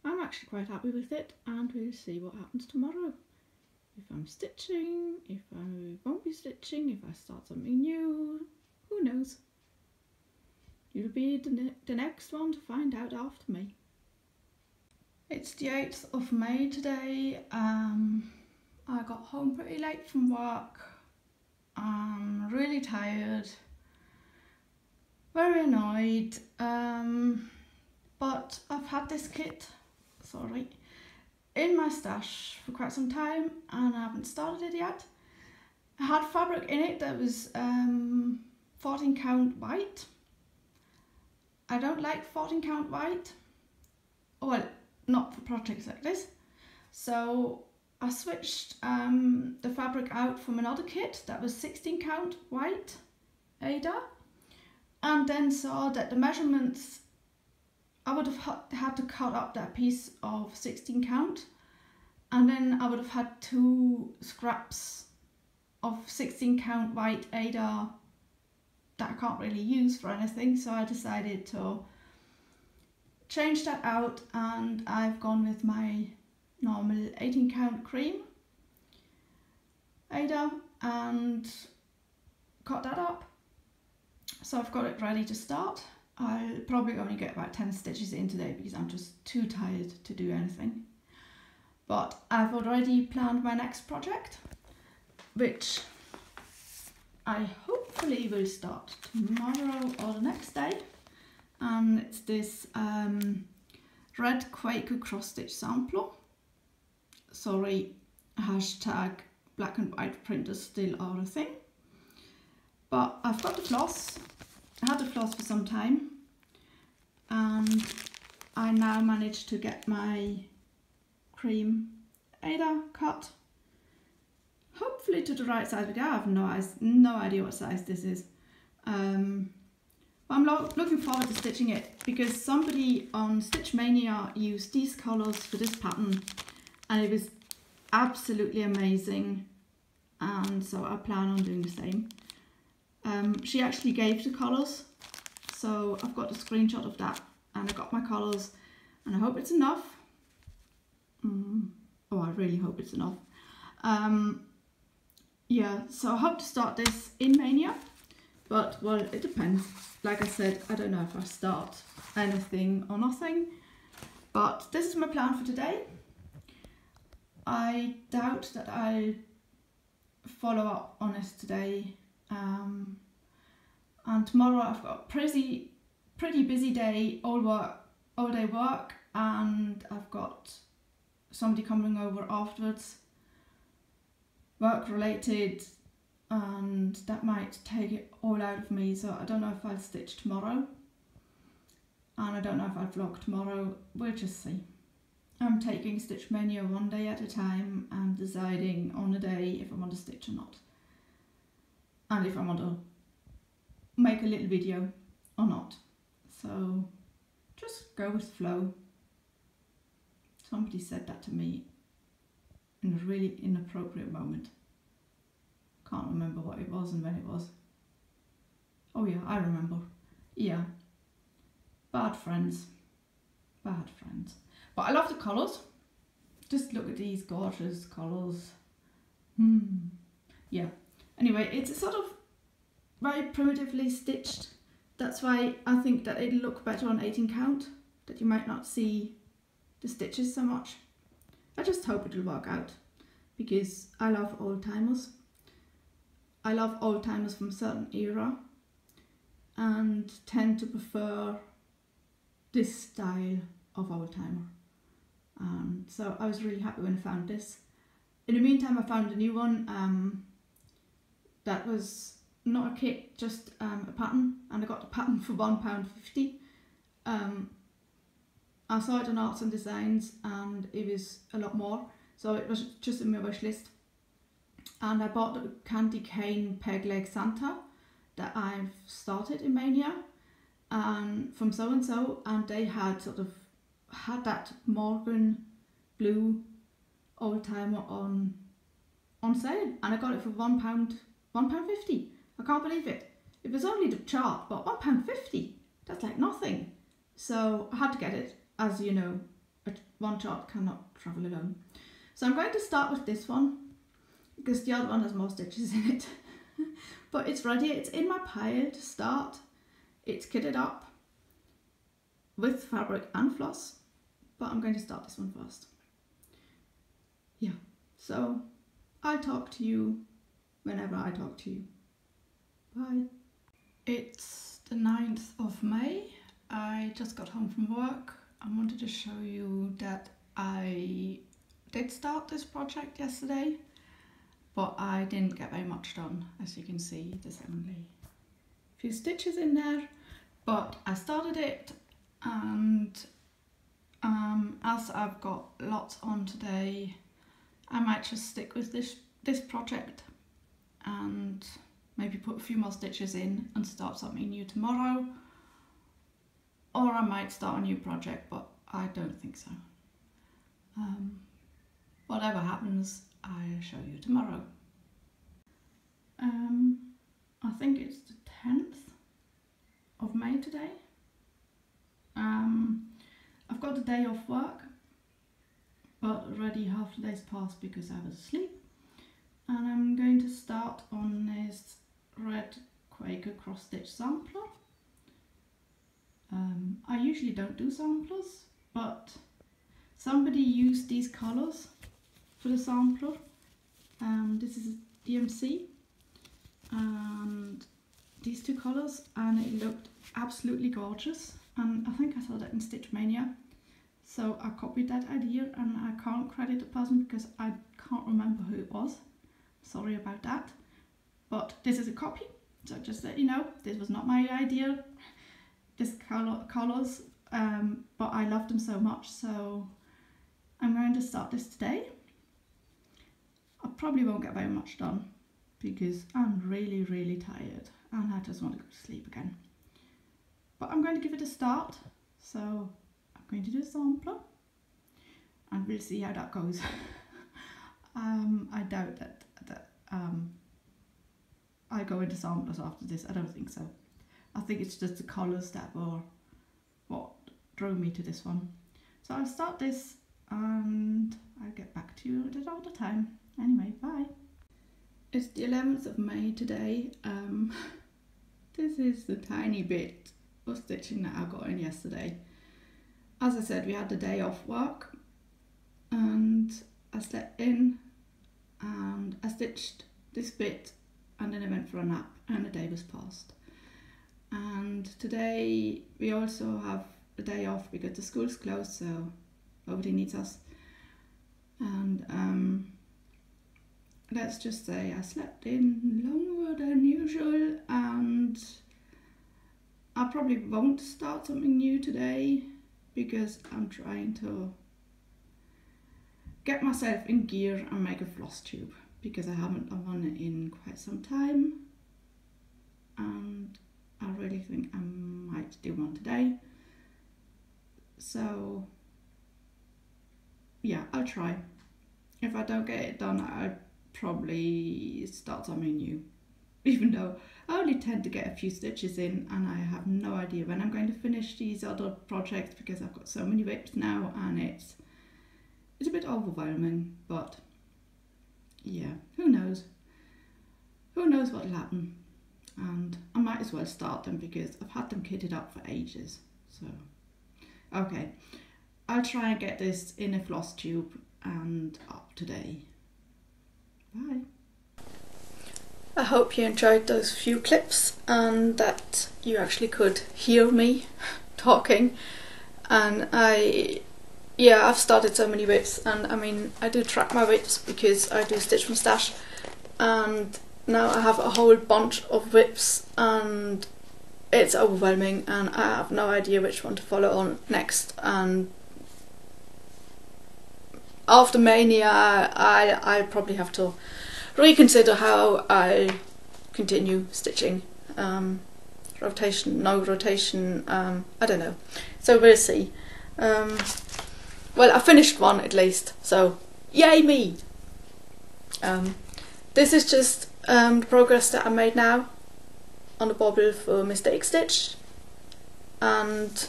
B: I'm actually quite happy with it, and we'll see what happens tomorrow. If I'm stitching, if I won't be stitching, if I start something new, who knows? You'll be the next one to find out after me. It's the 8th of May today. I got home pretty late from work. I'm really tired, very annoyed, but I've had this kit, in my stash for quite some time and I haven't started it yet. I had fabric in it that was 14 count white. I don't like 14 count white, well, not for projects like this. So I switched the fabric out from another kit that was 16 count white Ada, and then saw that the measurements, I would have had to cut up that piece of 16 count, and then I would have had 2 scraps of 16 count white Ada that I can't really use for anything, so I decided to change that out, and I've gone with my normal 18 count cream Ada and cut that up. So I've got it ready to start. I'll probably only get about 10 stitches in today because I'm just too tired to do anything. But I've already planned my next project, which I hopefully will start tomorrow or the next day. And it's this red Quaker cross stitch sampler. Sorry, hashtag black and white printers still are a thing. But I've got the floss. I had the floss for some time, and I now managed to get my cream Ada cut, hopefully to the right size, because I have no idea what size this is. I'm looking forward to stitching it because somebody on Stitch Maynia used these colours for this pattern and it was absolutely amazing, and so I plan on doing the same. She actually gave the colours, so I've got a screenshot of that, and I got my colours, and I hope it's enough. Oh, I really hope it's enough. Yeah, so I hope to start this in Maynia, but well, it depends. Like I said, I don't know if I start anything or nothing, but this is my plan for today. I doubt that I'll follow up on this today. And tomorrow I've got a pretty busy day, all day work, and I've got somebody coming over afterwards, work related, and that might take it all out of me, so I don't know if I'll stitch tomorrow, and I don't know if I'll vlog tomorrow. We'll just see. I'm taking Stitch Maynia one day at a time and deciding on a day if I want to stitch or not, and if I want to make a little video or not. So just go with the flow. Somebody said that to me in a really inappropriate moment. Can't remember what it was and when it was. Oh yeah, I remember. Yeah. Bad friends. Bad friends. But I love the colours. Just look at these gorgeous colours. Yeah. Anyway, it's sort of very primitively stitched. That's why I think that it'll look better on 18 count, that you might not see the stitches so much. I just hope it'll work out, because I love old timers. I love old timers from a certain era and tend to prefer this style of old timer. So I was really happy when I found this. In the meantime, I found a new one that was not a kit, just a pattern, and I got the pattern for £1.50. I saw it on Arts and Designs and it was a lot more, so it was just in my wish list. And I bought the candy cane peg leg Santa that I've started in Maynia from So and So, and they had had that Morgan blue old timer on sale, and I got it for £1.50. I can't believe it. It was only the chart, but £1.50, that's like nothing. So I had to get it. As you know, one child cannot travel alone. So I'm going to start with this one because the other one has more stitches in it. But it's ready, it's in my pile to start. It's kitted up with fabric and floss, but I'm going to start this one first. Yeah, so I'll talk to you whenever I talk to you. Bye. It's the 9th of May. I just got home from work. I wanted to show you that I did start this project yesterday, but I didn't get very much done. As you can see, there's only a few stitches in there, but I started it, and as I've got lots on today, I might just stick with this project and maybe put a few more stitches in and start something new tomorrow, or I might start a new project, but I don't think so. Whatever happens, I'll show you tomorrow. I think it's the 10th of May today. I've got a day off work, but already half the day's passed because I was asleep. And I'm going to start on this red Quaker cross stitch sampler. I usually don't do samplers, but somebody used these colours for the sampler. This is DMC and these two colours, and it looked absolutely gorgeous, and I think I saw that in Stitch Maynia, so I copied that idea, and I can't credit the person because I can't remember who it was. Sorry about that, but this is a copy, so just let you know, this was not my idea, this colours, but I love them so much, so I'm going to start this today. I probably won't get very much done because I'm really tired and I just want to go to sleep again. But I'm going to give it a start, so I'm going to do a sampler and we'll see how that goes. I doubt that I go into samplers after this. I don't think so. I think it's just the colours that were what drove me to this one. So I'll start this and I'll get back to you at another time. Anyway, bye. It's the 11th of May today. This is the tiny bit of stitching that I got in yesterday. As I said, we had the day off work and I slept in and I stitched this bit and then I went for a nap and the day was past. And today we also have a day off because the school's closed, so nobody needs us. And let's just say I slept in longer than usual, and I probably won't start something new today because I'm trying to get myself in gear and make a floss tube because I haven't done one in quite some time, and I really think I might do one today. So yeah, I'll try. If I don't get it done, I'll probably start something new, even though I only tend to get a few stitches in and I have no idea when I'm going to finish these other projects because I've got so many whips now and it's a bit overwhelming, but yeah, who knows what'll happen, and I might as well start them because I've had them kitted up for ages. So okay, I'll try and get this in a floss tube and up today. Bye. I hope you enjoyed those few clips and that you actually could hear me talking. And I've started so many whips, and I mean I do track my whips because I do Stitch Moustache, and now I have a whole bunch of whips and it's overwhelming and I have no idea which one to follow on next. And after Maynia, I'll probably have to reconsider how I continue stitching. Rotation, no rotation, I don't know. So we'll see. Well, I finished one at least, so yay me! This is just the progress that I made now on the Bauble for Mr. Keyxstitch, and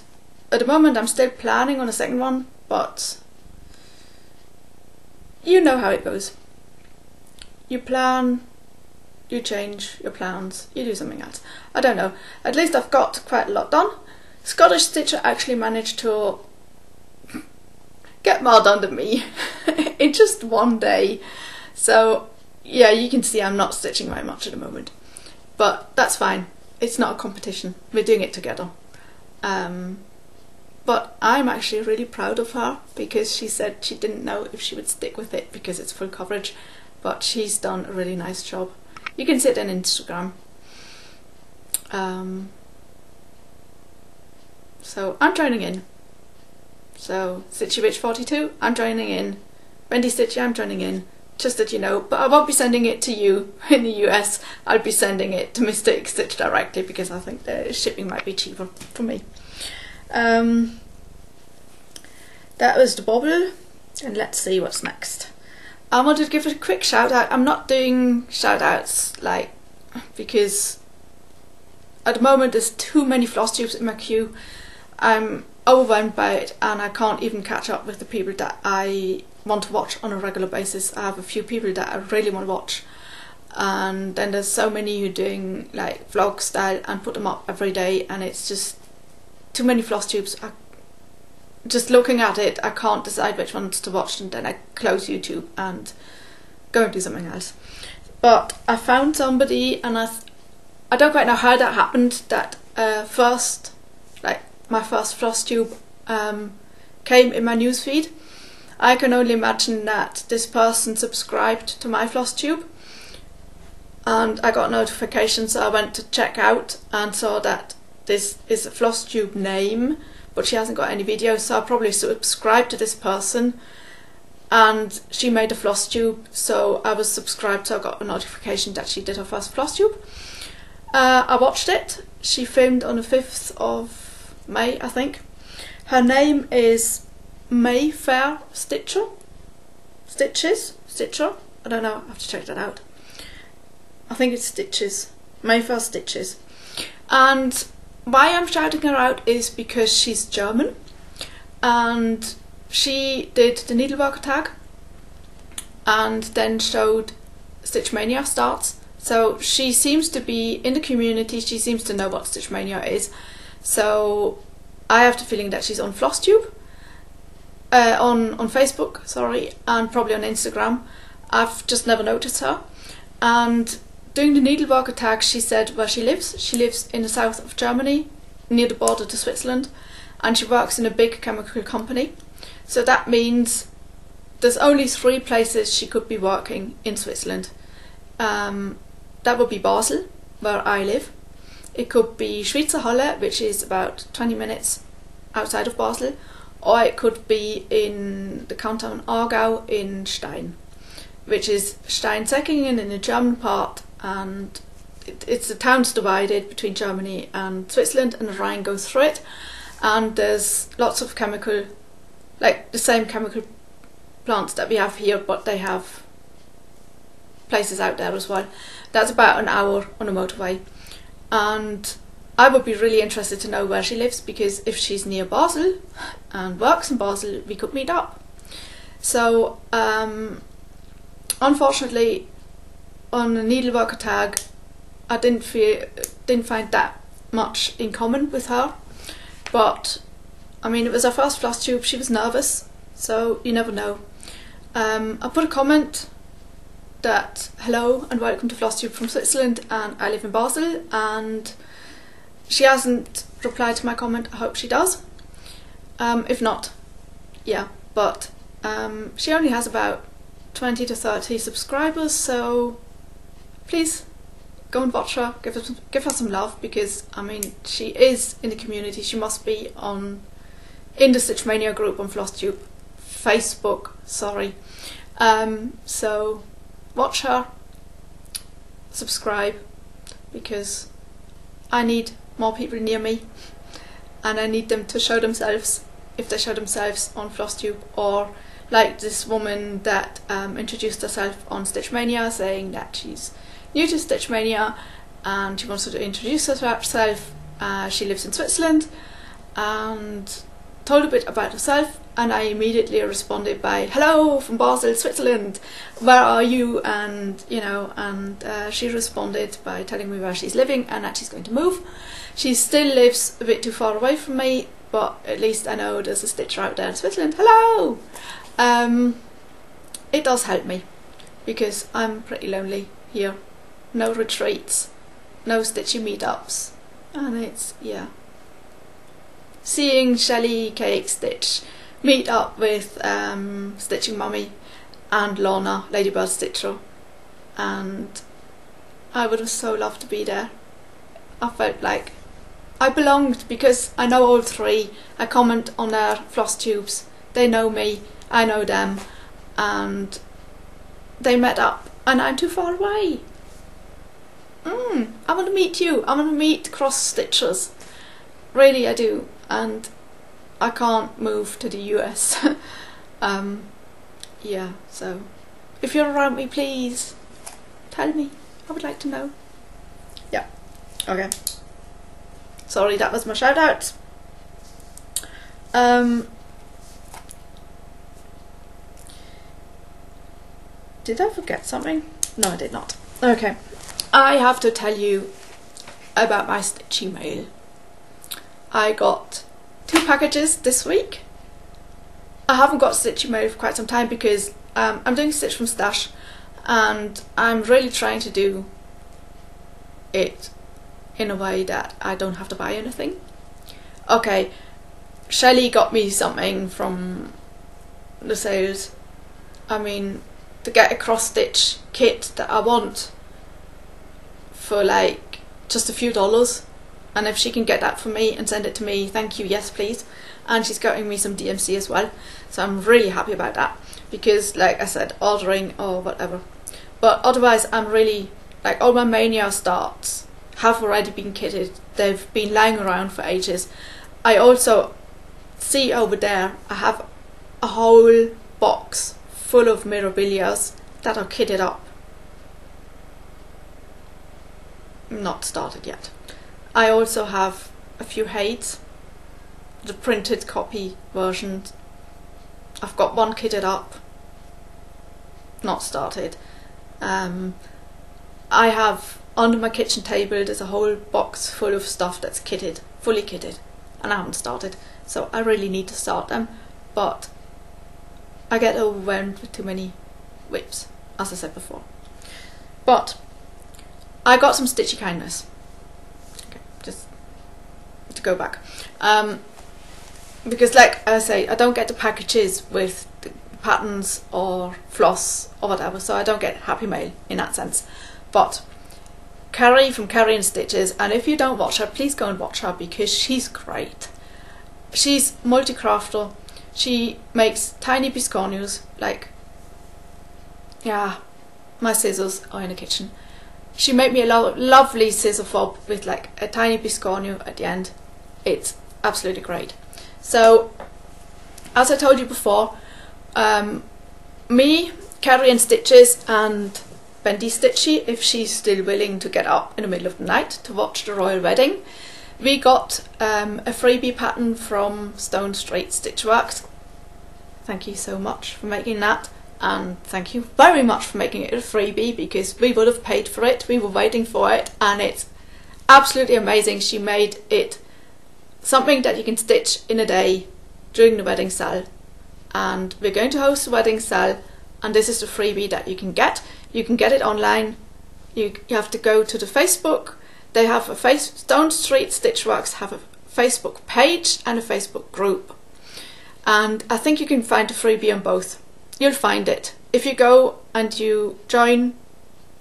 A: at the moment I'm still planning on a second one, but you know how it goes. You plan, you change your plans, you do something else. I don't know. At least I've got quite a lot done. Scottish Stitcher actually managed to get more done than me in just one day. So yeah, you can see I'm not stitching very much at the moment. But that's fine. It's not a competition. We're doing it together. But I'm actually really proud of her because she said she didn't know if she would stick with it because it's full coverage. But she's done a really nice job. You can see it on Instagram. So I'm joining in. So Stitchy Witch 42, I'm joining in. Wendy Stitchy, I'm joining in. Just that you know, but I won't be sending it to you in the US. I'll be sending it to Mr. Keyxstitch directly because I think the shipping might be cheaper for me. That was the Bauble, and let's see what's next. I wanted to give a quick shout out. I'm not doing shout outs because at the moment there's too many Flosstubes in my queue. I'm overwhelmed by it and I can't even catch up with the people that I want to watch on a regular basis. I have a few people that I really want to watch, and then there's so many who are doing like vlog style and put them up every day, and it's just too many Flosstubes. Just looking at it, I can't decide which ones to watch, and then I close YouTube and go and do something else. But I found somebody, and I don't quite know how that happened, that my first Flosstube came in my newsfeed. I can only imagine that this person subscribed to my Flosstube, and I got a notification, so I went to check out and saw that this is a Flosstube name, but she hasn't got any videos, so I probably subscribed to this person, and she made a Flosstube, so I was subscribed, so I got a notification that she did her first Flosstube. I watched it. She filmed on the 5th of May, I think. Her name is Mayfair Stitcher? Stitcher? I don't know, I have to check that out. I think it's Stitches. Mayfair Stitches. And why I'm shouting her out is because she's German, and she did the needleworker tag and then showed Stitch Maynia starts. So she seems to be in the community, she seems to know what Stitch Maynia is. So I have the feeling that she's on Flosstube, on Facebook, sorry, and probably on Instagram. I've just never noticed her. And doing the needleworker tag, she said where she lives. She lives in the south of Germany, near the border to Switzerland, and she works in a big chemical company. So that means there's only 3 places she could be working in Switzerland. That would be Basel, where I live. It could be Schweizer Halle, which is about 20 minutes outside of Basel, or it could be in the canton Aargau in Stein, which is Steinsäckingen in the German part, and it's the town's divided between Germany and Switzerland, and the Rhine goes through it, and there's lots of chemical, like the same chemical plants that we have here, but they have places out there as well. That's about an hour on a motorway, and I would be really interested to know where she lives, because if she's near Basel and works in Basel, we could meet up. So unfortunately on the needleworker tag I didn't find that much in common with her, but I mean, it was her first Flosstube, she was nervous, so you never know. I put a comment that hello and welcome to Flosstube from Switzerland, and I live in Basel, and she hasn't replied to my comment. I hope she does. If not, yeah, but she only has about 20 to 30 subscribers, so please go and watch her, give her some love, because I mean, she is in the community. She must be in the Stitch Maynia group on Flosstube Facebook, sorry. So watch her, subscribe, because I need more people near me, and I need them to show themselves. If they show themselves on Flosstube, or like this woman that introduced herself on Stitch Maynia, saying that she's new to Stitch Maynia and she wants to introduce herself. She lives in Switzerland, and told a bit about herself, and I immediately responded by hello from Basel, Switzerland, where are you? And you know, and she responded by telling me where she's living and that she's going to move. She still lives a bit too far away from me, but at least I know there's a stitcher out there in Switzerland. Hello! It does help me because I'm pretty lonely here. No retreats, no stitchy meetups, and it's, yeah. Seeing Shelley Keyxstitch meet up with Stitching Mummy and Lorna, Ladybird Stitcher, and I would have so loved to be there. I felt like I belonged because I know all three. I comment on their Flosstubes. They know me, I know them, and they met up and I'm too far away. I want to meet you. I want to meet cross stitchers. Really I do. And I can't move to the US. Yeah, so if you're around me, please tell me. I would like to know. Yeah, okay. Sorry, that was my shout out. Did I forget something? No, I did not. Okay, I have to tell you about my Stitchy mail. I got 2 packages this week. I haven't got Stitchy mail for quite some time because I'm doing Stitch from Stash and I'm really trying to do it in a way that I don't have to buy anything. Okay, Shelley got me something from the sales. I mean, to get a cross stitch kit that I want for like just a few dollars, and if she can get that for me and send it to me, thank you, yes please. And she's getting me some DMC as well, so I'm really happy about that because, like I said, ordering or whatever. But otherwise I'm really, like, all my Maynia starts have already been kitted. They've been lying around for ages. I also see over there I have a whole box full of mirabilias that are kitted up. Not started yet. I also have a few Hades, the printed copy versions. I've got one kitted up, not started. I have under my kitchen table there's a whole box full of stuff that's kitted, fully kitted, and I haven't started, so I really need to start them, but I get overwhelmed with too many whips, as I said before. But I got some Stitchy kindness. Okay, just to go back. Because, like I say, I don't get the packages with the patterns or floss or whatever, so I don't get happy mail in that sense. But Kerry from Kerry and Stitches, and if you don't watch her, please go and watch her because she's great. She's multi-crafter. She makes tiny biscornues, like, yeah, my scissors are in the kitchen. She made me a lovely scissor fob with like a tiny biscornu at the end. It's absolutely great. So, as I told you before, me, Kerry and Stitches, and Bendy Stitchy, if she's still willing to get up in the middle of the night to watch the Royal Wedding, we got a freebie pattern from Stone Street Stitchworks. Thank you so much for making that, and thank you very much for making it a freebie because we would have paid for it. We were waiting for it, and it's absolutely amazing. She made it something that you can stitch in a day during the wedding sale, and we're going to host a wedding sale, and this is the freebie that you can get. You can get it online. You have to go to the Facebook. They have a Stone Street Stitchworks have a Facebook page and a Facebook group, and I think you can find the freebie on both. You'll find it if you go and you join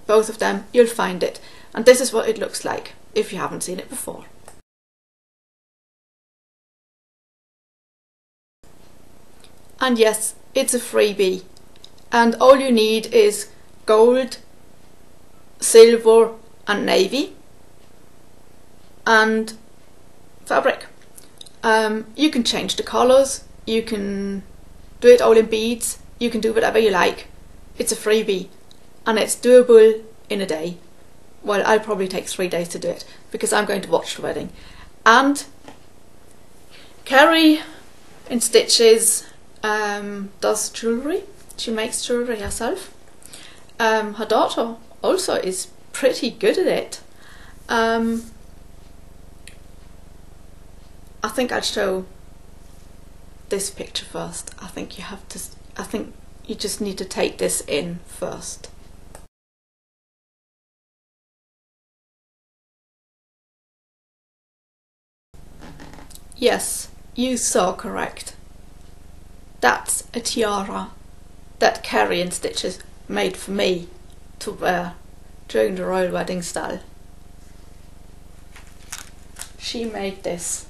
A: both of them. You'll find it, and this is what it looks like if you haven't seen it before. And yes, it's a freebie, and all you need is gold, silver and navy and fabric. You can change the colours, you can do it all in beads, you can do whatever you like. It's a freebie and it's doable in a day. Well, I'll probably take 3 days to do it because I'm going to watch the wedding. And Kerry in Stitches does jewellery. She makes jewellery herself. Her daughter also is pretty good at it. I think I'd show this picture first. I think you just need to take this in first. Yes, you saw correct. That's a tiara that Kerry in Stitches made for me to wear during the Royal Wedding SAL. She made this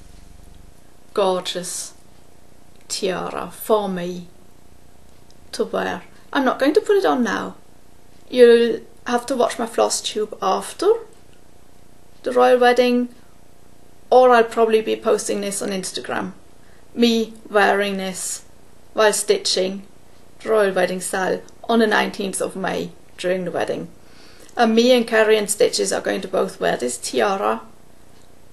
A: gorgeous tiara for me to wear. I'm not going to put it on now. You'll have to watch my Flosstube after the Royal Wedding, or I'll probably be posting this on Instagram. Me wearing this while stitching the Royal Wedding SAL on the 19th of May during the wedding. And me and Kerry and Stitches are going to both wear this tiara,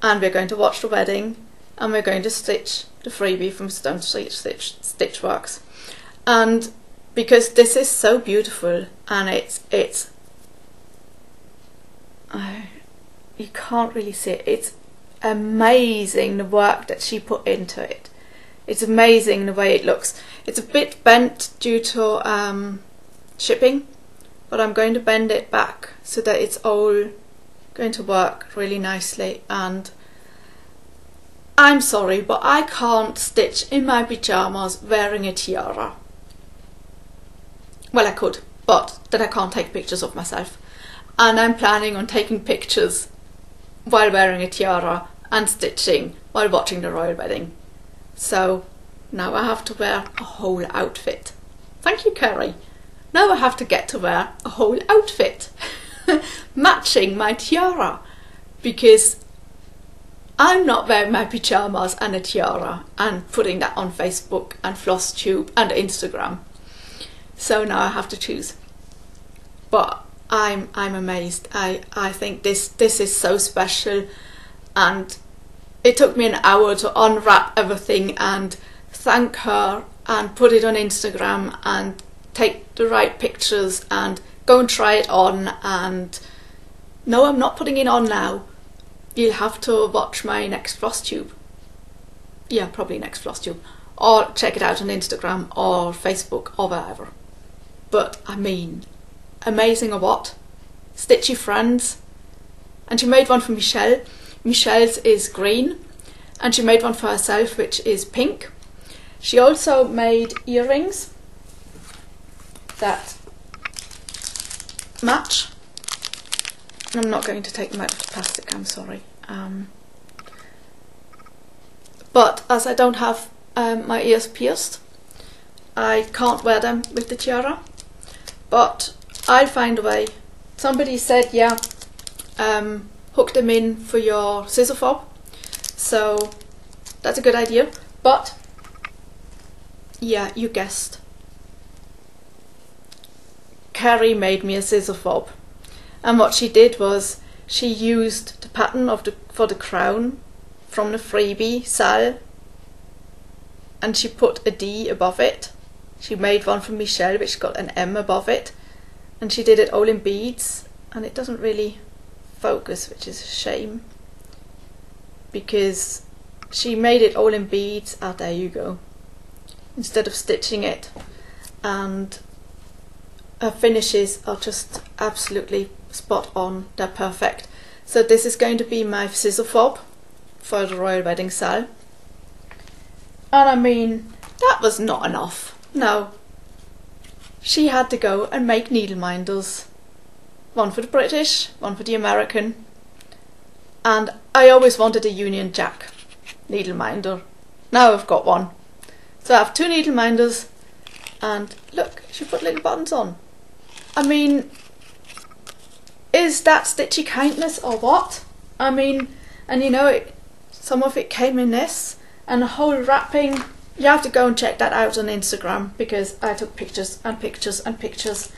A: and we're going to watch the wedding, and we're going to stitch the freebie from Stitchworks. And because this is so beautiful, and you can't really see it. It's amazing the work that she put into it. It's amazing the way it looks. It's a bit bent due to shipping, but I'm going to bend it back so that it's all going to work really nicely. And I'm sorry, but I can't stitch in my pyjamas wearing a tiara. Well, I could, but then I can't take pictures of myself. And I'm planning on taking pictures while wearing a tiara and stitching while watching the royal wedding. So now I have to wear a whole outfit. Thank you, Kerry. Now I have to get to wear a whole outfit matching my tiara, because I'm not wearing my pyjamas and a tiara and putting that on Facebook and Flosstube and Instagram. So now I have to choose. But I'm amazed. I think this is so special, and it took me an hour to unwrap everything and thank her and put it on Instagram and take the right pictures and go and try it on. And no, I'm not putting it on now. You'll have to watch my next Flosstube. Yeah, probably next Flosstube. Or check it out on Instagram or Facebook or wherever. But I mean, amazing or what? Stitchy friends. And she made one for Michelle. Michelle's is green. And she made one for herself, which is pink. She also made earrings that match. I'm not going to take them out of the plastic, I'm sorry. But as I don't have my ears pierced, I can't wear them with the tiara. But I'll find a way. Somebody said, yeah, hook them in for your scissor fob. So that's a good idea. But yeah, you guessed. Kerry made me a scissor fob. And what she did was she used the pattern for the crown from the Freebie SAL, and she put a D above it. She made one for Michelle which got an M above it, and she did it all in beads, and it doesn't really focus, which is a shame, because she made it all in beads. Ah, there you go, instead of stitching it. And her finishes are just absolutely spot on. They're perfect. So this is going to be my scissor fob for the Royal Wedding SAL. And I mean, that was not enough. No. She had to go and make needle minders. One for the British, one for the American. And I always wanted a Union Jack needle minder. Now I've got one. So I have two needle minders, and look, she put little buttons on. I mean, is that stitchy kindness or what? I mean, and you know, some of it came in this, and the whole wrapping. You have to go and check that out on Instagram, because I took pictures and pictures and pictures,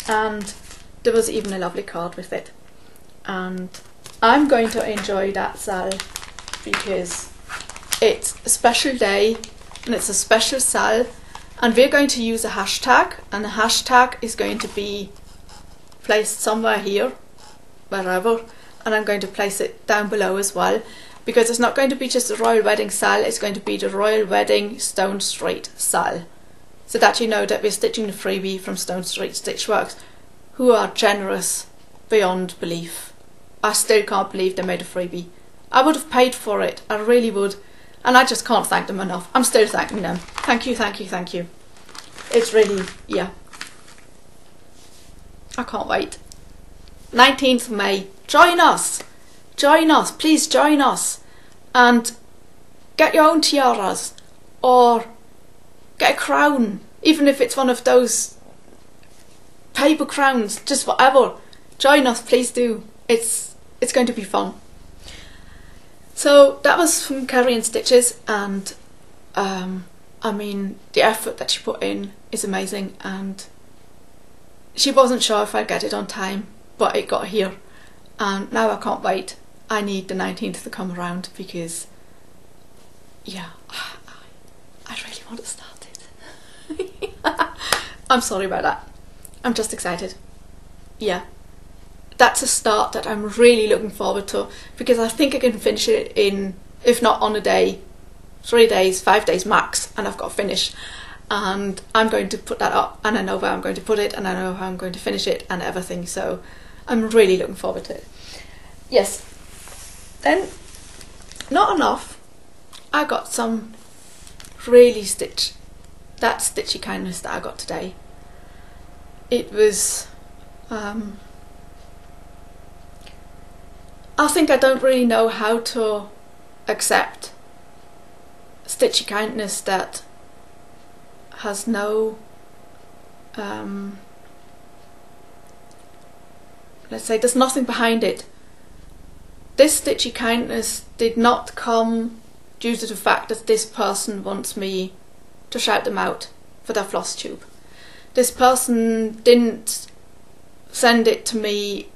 A: and there was even a lovely card with it. And I'm going to enjoy that SAL, because it's a special day and it's a special SAL, and we're going to use a hashtag, and the hashtag is going to be placed somewhere here, wherever, and I'm going to place it down below as well, because it's not going to be just the Royal Wedding SAL, it's going to be the Royal Wedding Stone Street SAL, so that you know that we're stitching the freebie from Stone Street Stitchworks, who are generous beyond belief. I still can't believe they made a freebie. I would have paid for it, I really would, and I just can't thank them enough. I'm still thanking them. Thank you, thank you, thank you. It's really, yeah. I can't wait. 19th of May. Join us. Join us. Please join us. And get your own tiaras. Or get a crown. Even if it's one of those paper crowns. Just whatever. Join us. Please do. It's going to be fun. So that was from Kerry and Stitches. And I mean, the effort that she put in is amazing. And she wasn't sure if I'd get it on time, but it got here, and now I can't wait. I need the 19th to come around because, yeah, I really want to start it. I'm sorry about that. I'm just excited. Yeah, that's a start that I'm really looking forward to, because I think I can finish it in, if not on a day, 3 days, 5 days max, and I've got to finish. And I'm going to put that up, and I know where I'm going to put it, and I know how I'm going to finish it and everything, so I'm really looking forward to it. Yes. Then, not enough, I got some really that stitchy kindness that I got today. It was, I think I don't really know how to accept stitchy kindness that has no, let's say there's nothing behind it. This stitchy kindness did not come due to the fact that this person wants me to shout them out for their Flosstube. This person didn't send it to me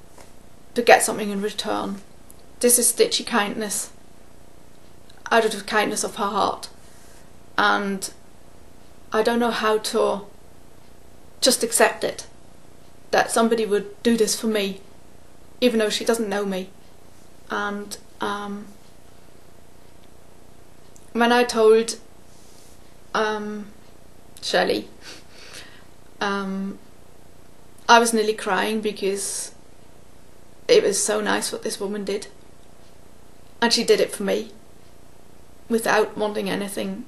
A: to get something in return. This is stitchy kindness out of the kindness of her heart, and I don't know how to just accept it, that somebody would do this for me, even though she doesn't know me. And when I told Shelley, I was nearly crying because it was so nice what this woman did, and she did it for me without wanting anything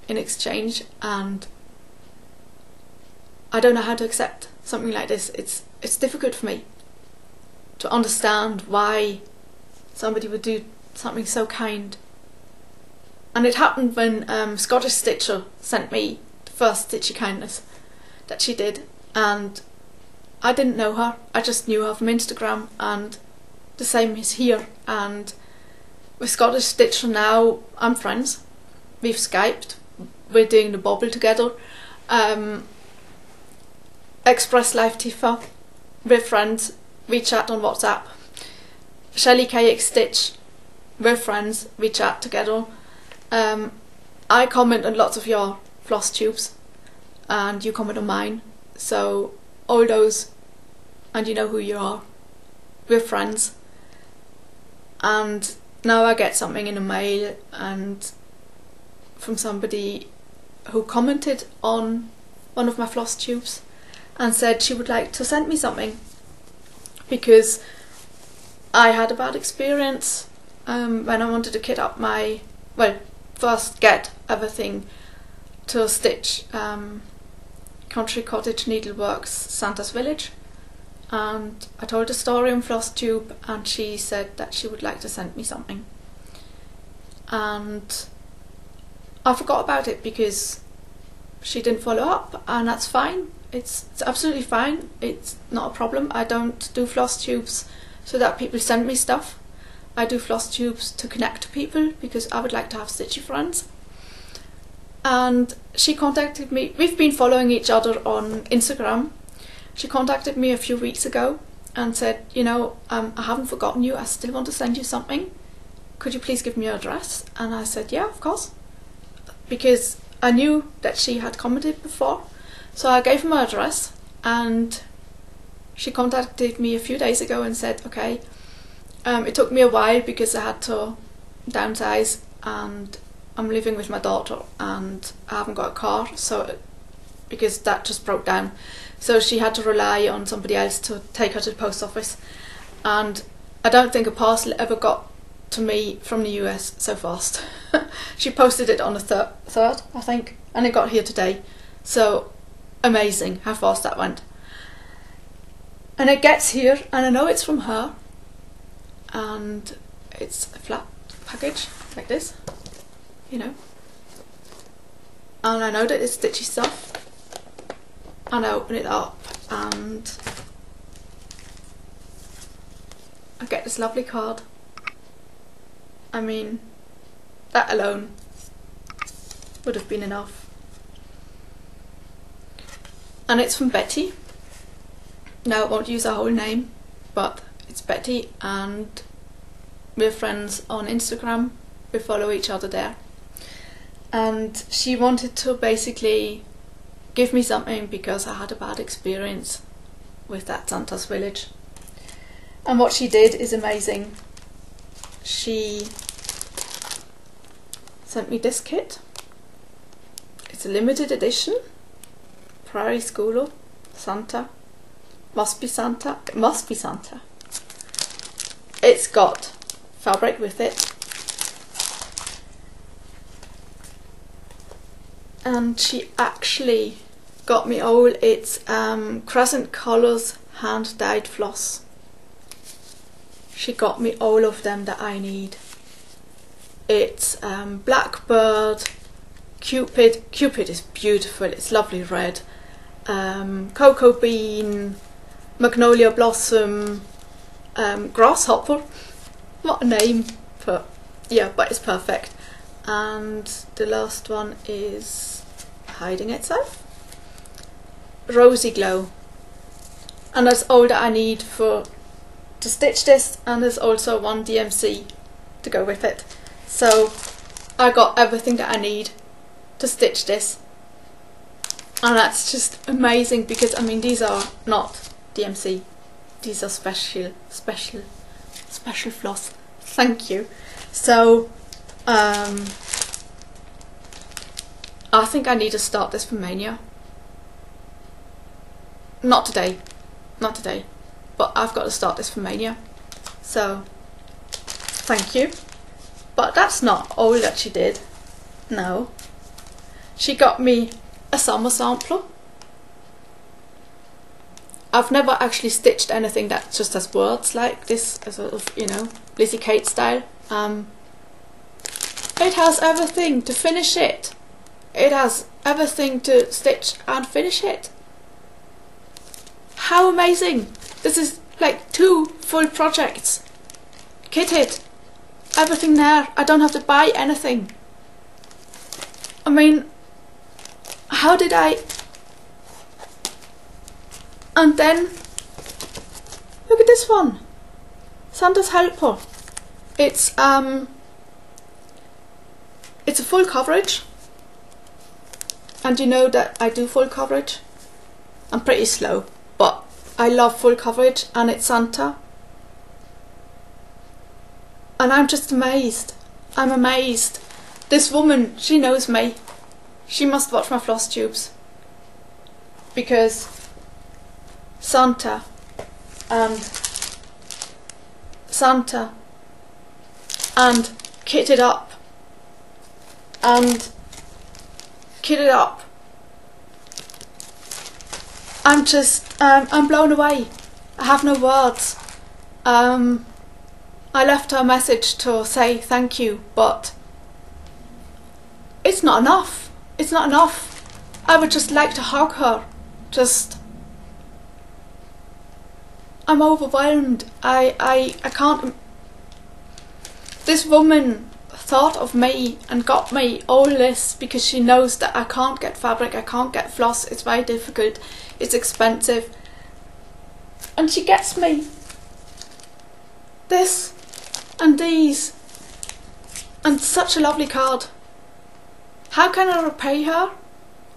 A: in exchange, and I don't know how to accept something like this. It's difficult for me to understand why somebody would do something so kind. And it happened when Scottish Stitcher sent me the first stitchy kindness that she did, and I didn't know her, I just knew her from Instagram, and the same is here. And with Scottish Stitcher now I'm friends, we've Skyped, we're doing the Bauble together. XpressLifetifa, we're friends, we chat on WhatsApp. Shelley Keyxstitch, we're friends, we chat together. I comment on lots of your Flosstubes and you comment on mine, so all those, and you know who you are, we're friends. And now I get something in the mail and from somebody who commented on one of my Flosstubes and said she would like to send me something because I had a bad experience when I wanted to kit up my, well, first get everything to stitch Country Cottage Needleworks Santa's Village, and I told the story on Flosstube and she said that she would like to send me something, and I forgot about it because she didn't follow up, and that's fine. It's absolutely fine. It's not a problem. I don't do Flosstubes so that people send me stuff. I do Flosstubes to connect to people because I would like to have stitchy friends. And she contacted me. We've been following each other on Instagram. She contacted me a few weeks ago and said, you know, I haven't forgotten you. I still want to send you something. could you please give me your address? And I said, yeah, of course, because I knew that she had commented before. So I gave her my address, and she contacted me a few days ago and said, okay, it took me a while because I had to downsize, and I'm living with my daughter and I haven't got a car, so because that just broke down, so she had to rely on somebody else to take her to the post office. And I don't think a parcel ever got to me from the US so fast. She posted it on the 3rd, I think, and it got here today. So amazing how fast that went. And it gets here, and I know it's from her, and it's a flat package like this, you know, and I know that it's Stitchy stuff, and I open it up and I get this lovely card. I mean, that alone would have been enough. And it's from Betty. Now I won't use her whole name, but it's Betty, and we're friends on Instagram. We follow each other there. And she wanted to basically give me something because I had a bad experience with that Santa's village. And what she did is amazing. She sent me this kit. It's a limited edition. Prairie Schooler, Santa. Must be Santa. It must be Santa. It's got fabric with it. And she actually got me all its Crescent Colours hand dyed floss. She got me all of them that I need. It's Blackbird, Cupid. Cupid is beautiful, it's lovely red. Cocoa Bean, Magnolia Blossom, Grasshopper. What a name, but yeah, but it's perfect. And the last one is hiding itself. Rosy Glow. And that's all that I need to stitch this, and there's also one DMC to go with it. So I got everything that I need to stitch this, and that's just amazing because I mean these are not DMC, these are special floss. Thank you. So I think I need to start this for Maynia. Not today, but I've got to start this for Maynia. So thank you. But that's not all that she did. No. She got me a summer sampler. I've never actually stitched anything that just has words like this, sort of, you know, Lizzie Kate style. It has everything to finish it. It has everything to stitch and finish it. How amazing! This is like 2 full projects. Kitted. Everything there. I don't have to buy anything. I mean, how did I... And then, look at this one. Santa's Helper. It's a full coverage. And you know that I do full coverage. I'm pretty slow, but I love full coverage, and it's Santa. And I'm just amazed. I'm amazed. This woman, she knows me. She must watch my Flosstubes. Because Santa and kitted up and kitted up. I'm just, I'm blown away. I have no words. I left her a message to say thank you, but it's not enough. It's not enough. I would just like to hug her. Just, I'm overwhelmed. I can't. This woman thought of me and got me all this because she knows that I can't get fabric, I can't get floss, it's very difficult, it's expensive. And she gets me this and these And such a lovely card. How can I repay her?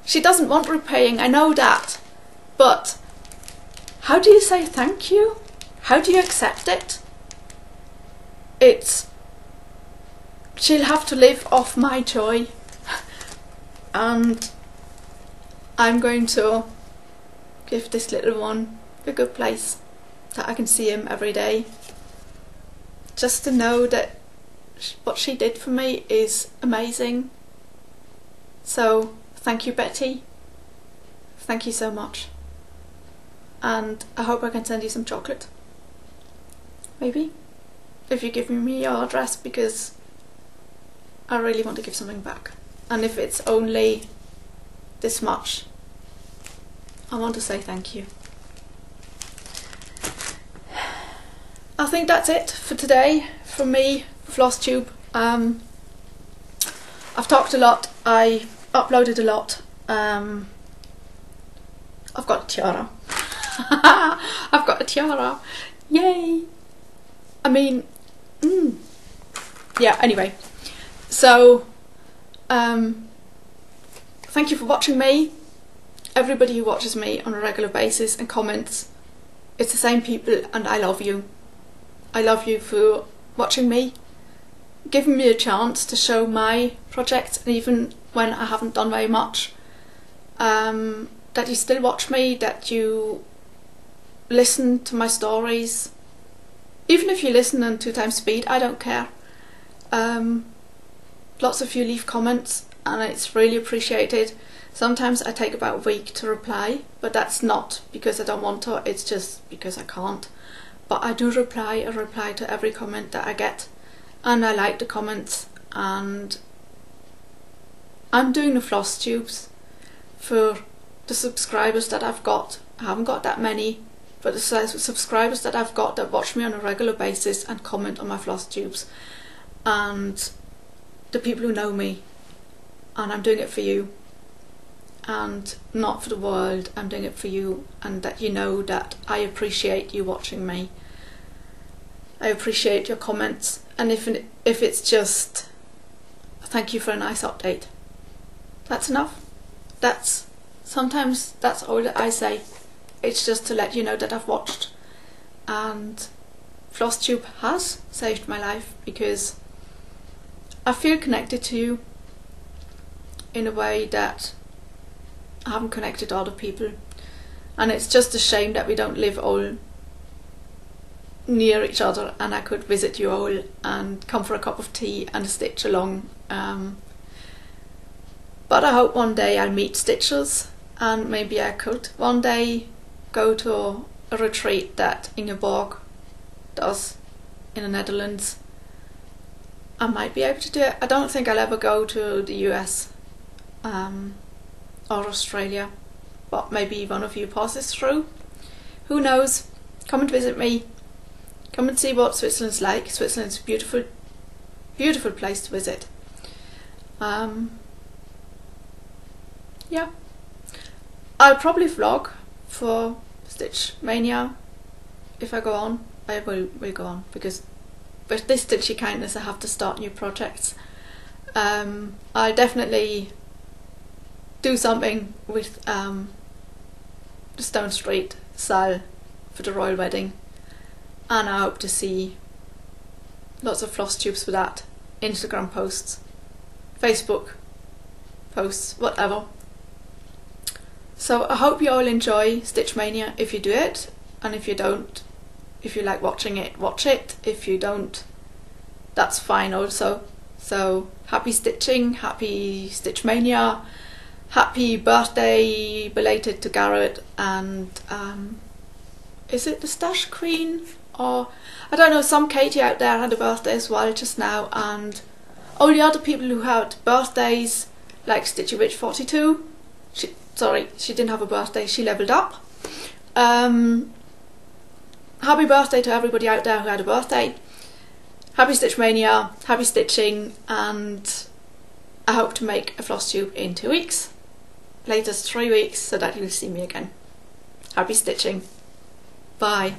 A: She doesn't want repaying, I know that. But how do you say thank you? How do you accept it? She'll have to live off my joy. And I'm going to give this little one a good place that I can see him every day. Just to know that what she did for me is amazing. So thank you, Betty. Thank you so much. And I hope I can send you some chocolate. Maybe. If you give me your address, because I really want to give something back. And if it's only this much, I want to say thank you. I think that's it for today from me, Flosstube. I've talked a lot, I uploaded a lot. I've got a tiara. I've got a tiara. Yay! I mean, yeah, anyway. So, thank you for watching me. Everybody who watches me on a regular basis and comments, it's the same people, and I love you. I love you for watching me, giving me a chance to show my projects, and even when I haven't done very much, that you still watch me, that you listen to my stories. Even if you listen in 2 times speed, I don't care. Lots of you leave comments and it's really appreciated. Sometimes I take about a week to reply, but that's not because I don't want to, it's just because I can't. But I do reply, I reply to every comment that I get, and I like the comments, and I'm doing the Flosstubes for the subscribers that I've got. I haven't got that many, but the subscribers that I've got that watch me on a regular basis and comment on my Flosstubes, and the people who know me, and I'm doing it for you, and not for the world. I'm doing it for you, and that you know that I appreciate you watching me. I appreciate your comments, and if it's just thank you for a nice update, that's enough. Sometimes that's all that I say. It's just to let you know that I've watched, and Flosstube has saved my life because I feel connected to you in a way that I haven't connected to other people, and it's just a shame that we don't live all near each other and I could visit you all and come for a cup of tea and a stitch along. But I hope one day I'll meet stitchers, and maybe I could one day go to a retreat that Ingeborg does in the Netherlands. I might be able to do it. I don't think I'll ever go to the US or Australia, but maybe one of you passes through. Who knows? Come and visit me. Come and see what Switzerland's like. Switzerland's a beautiful, beautiful place to visit. Yeah. I'll probably vlog for Stitch Maynia if I go on. I will go on, because with this Stitchy kindness I have to start new projects. I'll definitely do something with the Stone Street SAL for the Royal Wedding, and I hope to see lots of Flosstubes for that, Instagram posts, Facebook posts, whatever. So I hope you all enjoy Stitch Maynia if you do it, and if you don't, if you like watching it, watch it. If you don't, that's fine also. So happy stitching, happy Stitch Maynia, happy birthday belated to Garrett, and is it the Stash Queen? Or I don't know, some Katie out there had a birthday as well just now, and all the other people who had birthdays, like Stitchy Witch 42, she didn't have a birthday, she leveled up. Happy birthday to everybody out there who had a birthday. Happy Stitch Maynia, happy stitching, and I hope to make a Flosstube in 2 weeks, latest 3 weeks, so that you'll see me again. Happy stitching. Bye.